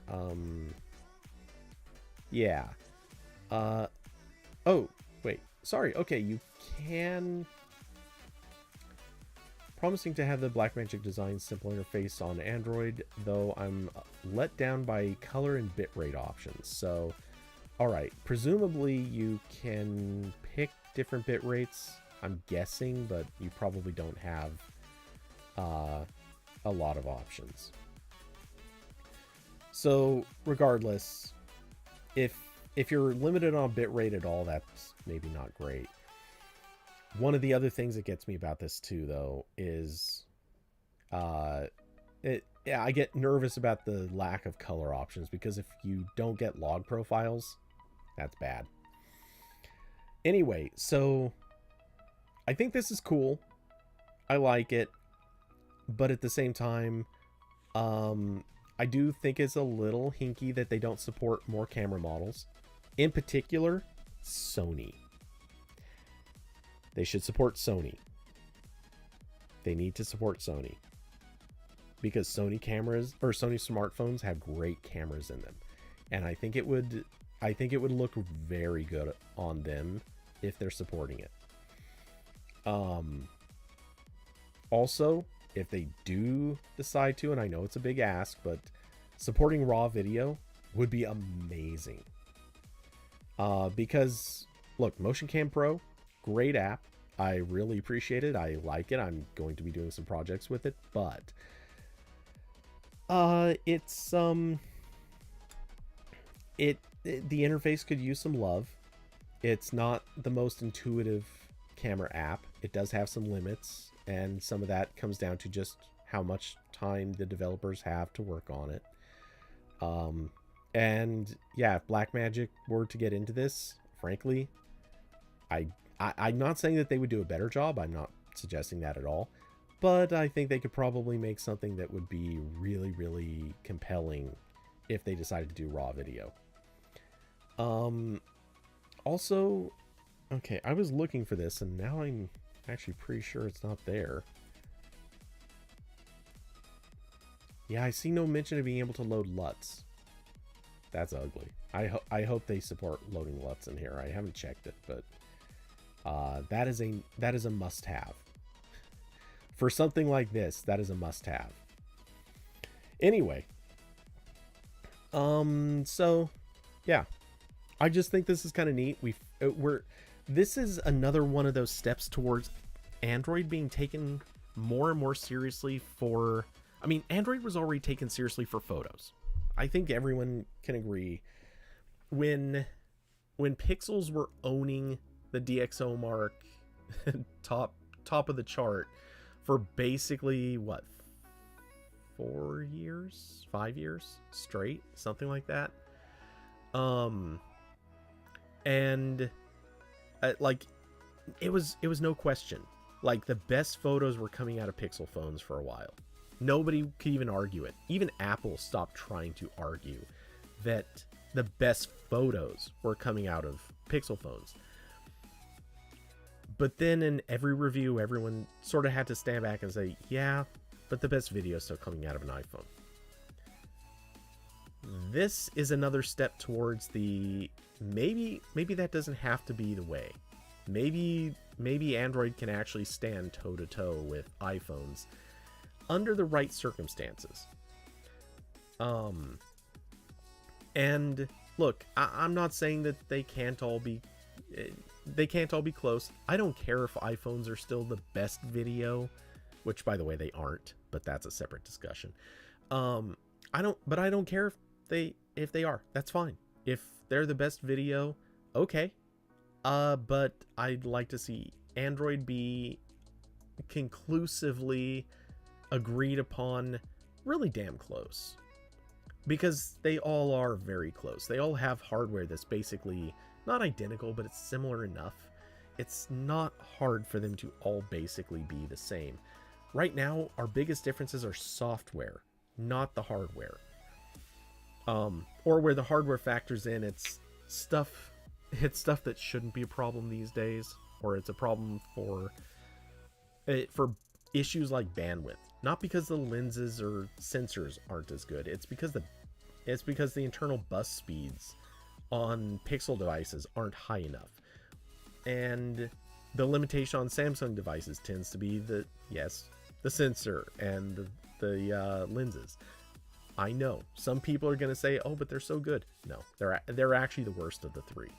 Yeah. Oh, wait. Sorry. Okay, you can. Promising to have the Blackmagic design simple interface on Android, though I'm let down by color and bitrate options. So, alright, presumably you can pick different bit rates, I'm guessing, but you probably don't have a lot of options. So, regardless, if you're limited on bitrate at all, that's maybe not great. One of the other things that gets me about this too, though, is I get nervous about the lack of color options, because if you don't get log profiles, that's bad. Anyway, so I think this is cool. I like it, but at the same time, I do think it's a little hinky that they don't support more camera models. In particular, Sony. They should support Sony. They need to support Sony, because Sony cameras, or Sony smartphones, have great cameras in them, and I think it would look very good on them if they're supporting it. Also, if they do decide to, and I know it's a big ask, but supporting raw video would be amazing. Because look, Motion Cam Pro, great app. I really appreciate it. I like it. I'm going to be doing some projects with it, but it's the interface could use some love. It's not the most intuitive camera app. It does have some limits, and some of that comes down to just how much time the developers have to work on it. And yeah, if Blackmagic were to get into this, frankly, I'm not saying that they would do a better job. I'm not suggesting that at all. But I think they could probably make something that would be really, really compelling if they decided to do raw video. Also, okay, I was looking for this, and now I'm actually pretty sure it's not there. Yeah, I see no mention of being able to load LUTs. That's ugly. I hope they support loading LUTs in here. I haven't checked it, but that is a must-have. For something like this, that is a must-have. Anyway, so yeah, I just think this is kind of neat. This is another one of those steps towards Android being taken more and more seriously for. I mean, Android was already taken seriously for photos. I think everyone can agree. When Pixels were owning the DxO Mark top of the chart for basically what, 5 years straight, something like that. And like it was no question, like the best photos were coming out of Pixel phones for a while. Nobody could even argue it. Even Apple stopped trying to argue that the best photos were coming out of Pixel phones. But then in every review, everyone sort of had to stand back and say, yeah, but the best video is still coming out of an iPhone. This is another step towards the maybe that doesn't have to be the way. Maybe Android can actually stand toe to toe with iPhones under the right circumstances. And look, I'm not saying that they can't all be close. I don't care if iPhones are still the best video, which by the way they aren't, but that's a separate discussion. I don't care if they are. That's fine. If they're the best video, okay. But I'd like to see Android be conclusively agreed upon really damn close, because they all are very close. They all have hardware that's basically not identical, but it's similar enough. It's not hard for them to all basically be the same. Right now, our biggest differences are software, not the hardware. Or where the hardware factors in, it's stuff that shouldn't be a problem these days, or it's a problem for issues like bandwidth. Not because the lenses or sensors aren't as good. It's because the internal bus speeds on Pixel devices aren't high enough. And the limitation on Samsung devices tends to be the sensor and the lenses. I know some people are going to say, oh, but they're so good. No, they're actually the worst of the three.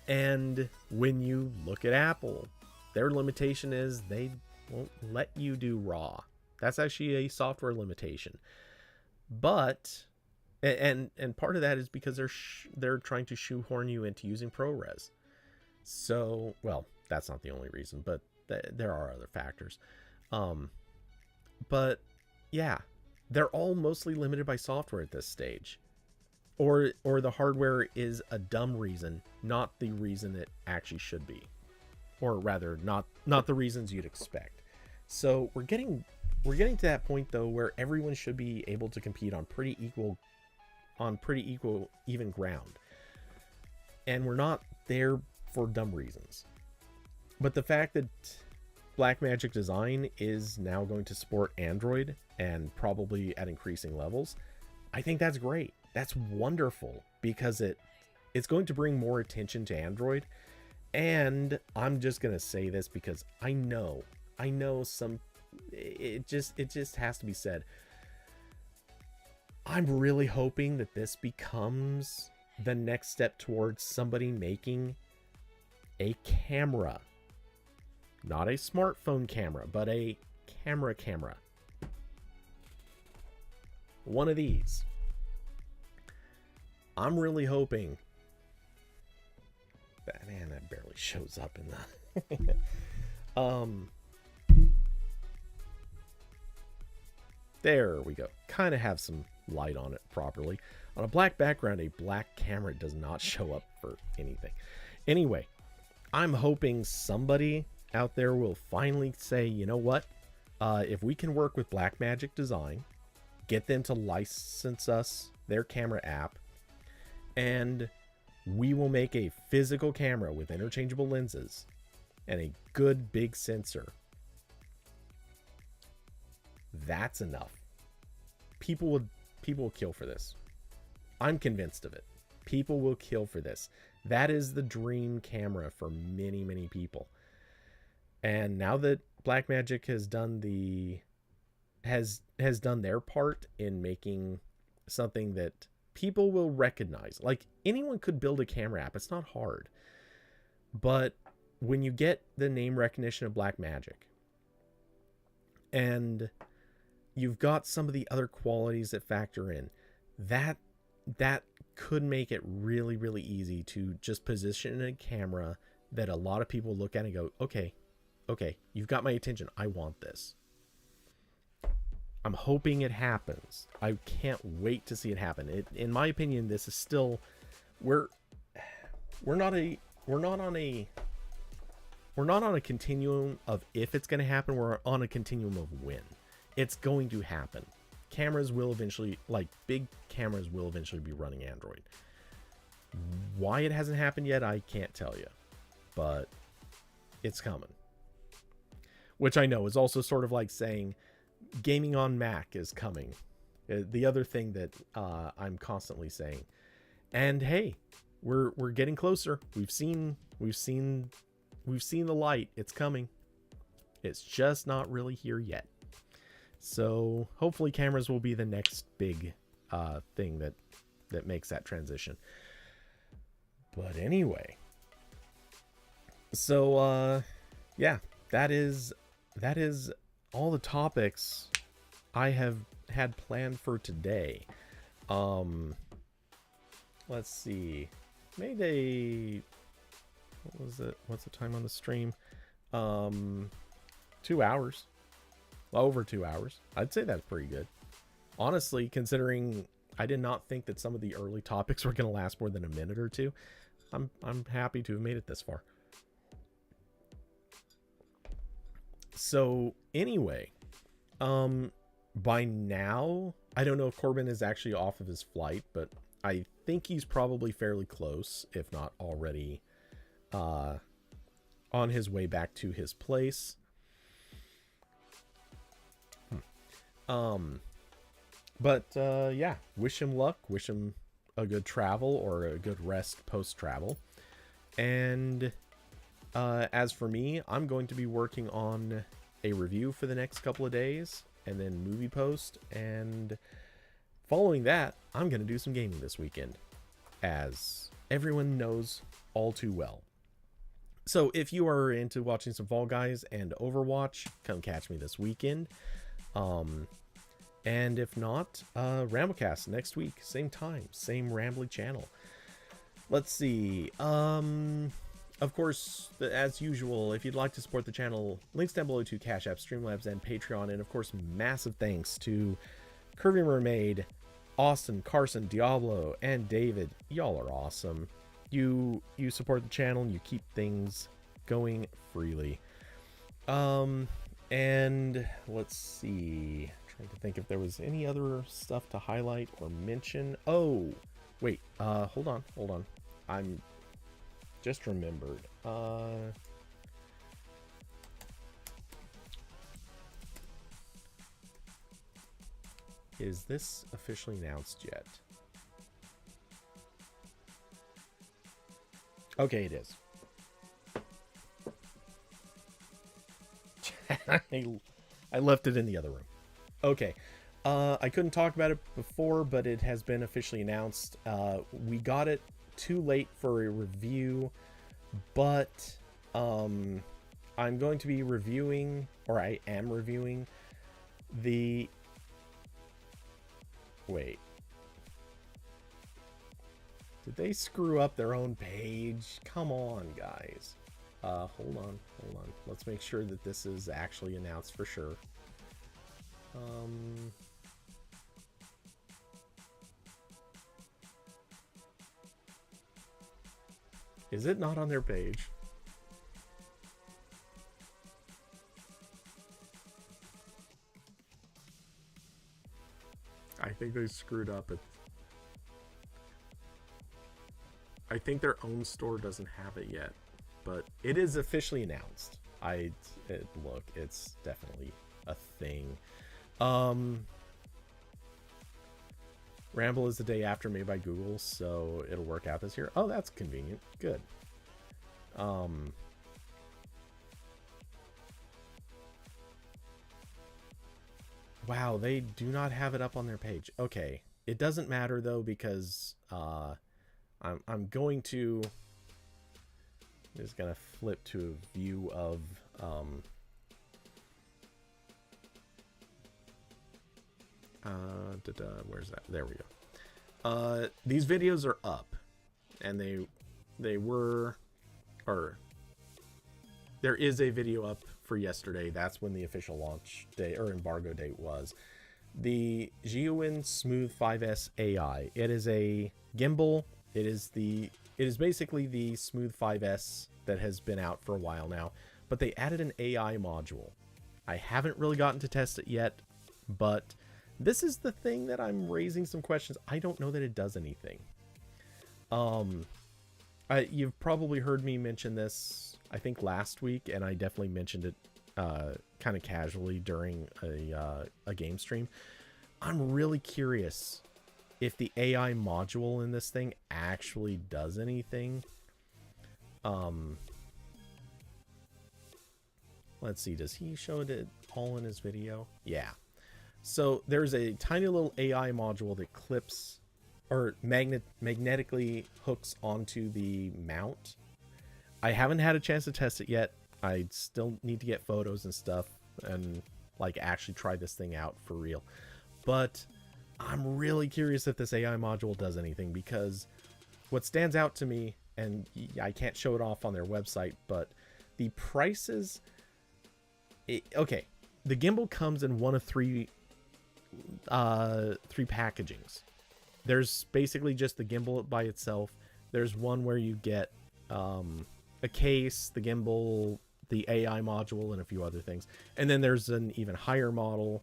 And when you look at Apple, their limitation is they won't let you do RAW. That's actually a software limitation. But and part of that is because they're trying to shoehorn you into using ProRes. So, well, that's not the only reason, but there are other factors. But yeah, they're all mostly limited by software at this stage. Or the hardware is a dumb reason, not the reason it actually should be. Or rather, not the reasons you'd expect. So we're getting to that point though where everyone should be able to compete on pretty equal even ground. And we're not there for dumb reasons. But the fact that Blackmagic Design is now going to support Android, and probably at increasing levels, I think that's great. That's wonderful, because it's going to bring more attention to Android. And I'm just going to say this because I know it just has to be said. I'm really hoping that this becomes the next step towards somebody making a camera. Not a smartphone camera, but a camera. One of these. I'm really hoping that, man, that barely shows up in the there we go. Kind of have some light on it properly. On a black background, a black camera does not show up for anything. Anyway, I'm hoping somebody out there will finally say, you know what? If we can work with Blackmagic Design, get them to license us their camera app, and we will make a physical camera with interchangeable lenses and a good big sensor. That's enough. People will kill for this. I'm convinced of it. People will kill for this. That is the dream camera for many, many people. And now that Blackmagic has done has done their part in making something that people will recognize. Like, anyone could build a camera app. It's not hard. But when you get the name recognition of Blackmagic, and you've got some of the other qualities that factor in, that could make it really, really easy to just position a camera that a lot of people look at and go, okay, you've got my attention. I want this. I'm hoping it happens. I can't wait to see it happen. In my opinion, this is still, we're not on a continuum of if it's going to happen. We're on a continuum of when. It's going to happen. Cameras will eventually, like big cameras will eventually be running Android. Why it hasn't happened yet, I can't tell you, but it's coming. Which I know is also sort of like saying gaming on Mac is coming. The other thing that I'm constantly saying. And hey, we're getting closer. We've seen the light. It's coming. It's just not really here yet. So hopefully cameras will be the next big thing that makes that transition. But anyway, so yeah, that is all the topics I have had planned for today. Let's see. Made a, what was it? What's the time on the stream? 2 hours. Over 2 hours. I'd say that's pretty good. Honestly, considering I did not think that some of the early topics were going to last more than a minute or two, I'm happy to have made it this far. So anyway, by now, I don't know if Corbin is actually off of his flight, but I think he's probably fairly close, if not already on his way back to his place. Yeah, wish him luck, wish him a good travel or a good rest post travel. And as for me, I'm going to be working on a review for the next couple of days and then movie post, and following that, I'm going to do some gaming this weekend, as everyone knows all too well. So if you are into watching some Fall Guys and Overwatch, come catch me this weekend. And if not, RambleCast next week, same time, same Rambly channel. Let's see. Of course, as usual, if you'd like to support the channel, links down below to Cash App, Streamlabs, and Patreon. And of course, massive thanks to Curvy Mermaid, Austin, Carson, Diablo, and David. Y'all are awesome. You support the channel and you keep things going freely. And let's see. Trying to think if there was any other stuff to highlight or mention. Oh, wait. Hold on. I'm just remembered. Is this officially announced yet? Okay, it is. I left it in the other room. Okay. I couldn't talk about it before, but it has been officially announced. We got it too late for a review, but I'm going to be reviewing, or I am reviewing, the... Wait. Did they screw up their own page? Come on, guys. Hold on. Let's make sure that this is actually announced for sure. Is it not on their page? I think they screwed up. I think their own store doesn't have it yet, but it is officially announced. Look, it's definitely a thing. Ramble is the day after, made by Google, so it'll work out this year. Oh, that's convenient. Good. Wow, they do not have it up on their page. Okay, it doesn't matter though, because I'm going to... I'm just gonna flip to a view of where's that? There we go. These videos are up, and they were, or there is a video up for yesterday. That's when the official launch day or embargo date was. The Zhiyun Smooth 5S AI. It is a gimbal. It is basically the Smooth 5S that has been out for a while now, but they added an AI module. I haven't really gotten to test it yet, but this is the thing that I'm raising some questions. I don't know that it does anything. You've probably heard me mention this, I think last week, and I definitely mentioned it kind of casually during a game stream. I'm really curious if the AI module in this thing actually does anything. Let's see, does he show it all in his video? Yeah. So there's a tiny little AI module that clips or magnetically hooks onto the mount. I haven't had a chance to test it yet. I still need to get photos and stuff and like actually try this thing out for real. But I'm really curious if this AI module does anything, because what stands out to me, and I can't show it off on their website, but the prices... okay, the gimbal comes in one of three packagings. There's basically just the gimbal by itself. There's one where you get a case, the gimbal, the AI module, and a few other things. And then there's an even higher model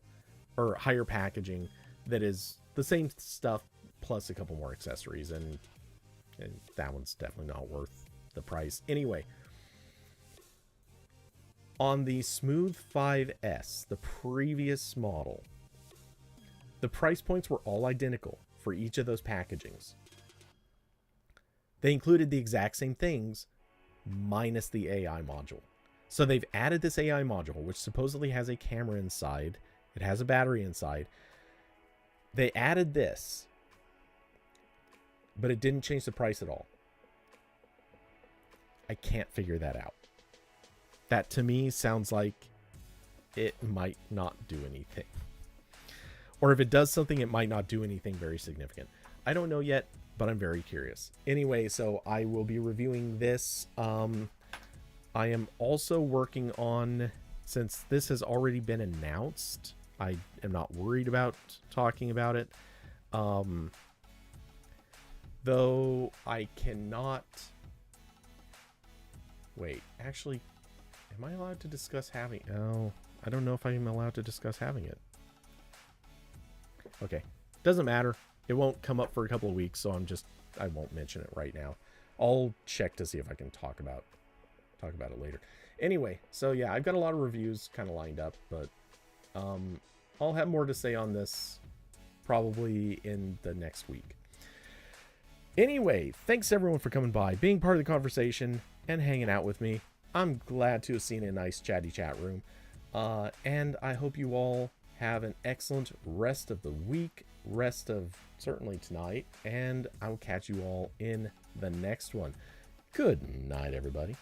or higher packaging that is the same stuff plus a couple more accessories, and that one's definitely not worth the price. Anyway, on the Smooth 5S, the previous model, the price points were all identical for each of those packagings. They included the exact same things minus the AI module. So they've added this AI module, which supposedly has a camera inside. It has a battery inside. They added this, but it didn't change the price at all. I can't figure that out. That to me sounds like it might not do anything. Or if it does something, it might not do anything very significant. I don't know yet, but I'm very curious. Anyway, so I will be reviewing this. I am also working on, since this has already been announced, I am not worried about talking about it. Though I cannot... Wait, actually, am I allowed to discuss having... Oh, I don't know if I'm allowed to discuss having it. Okay, doesn't matter. It won't come up for a couple of weeks, so I won't mention it right now. I'll check to see if I can talk about it later. Anyway, so yeah, I've got a lot of reviews kind of lined up, but I'll have more to say on this probably in the next week. Anyway, thanks everyone for coming by, being part of the conversation, and hanging out with me. I'm glad to have seen a nice chatty chat room, and I hope you all Have an excellent rest of the week, rest of certainly tonight, and I will catch you all in the next one. Good night, everybody.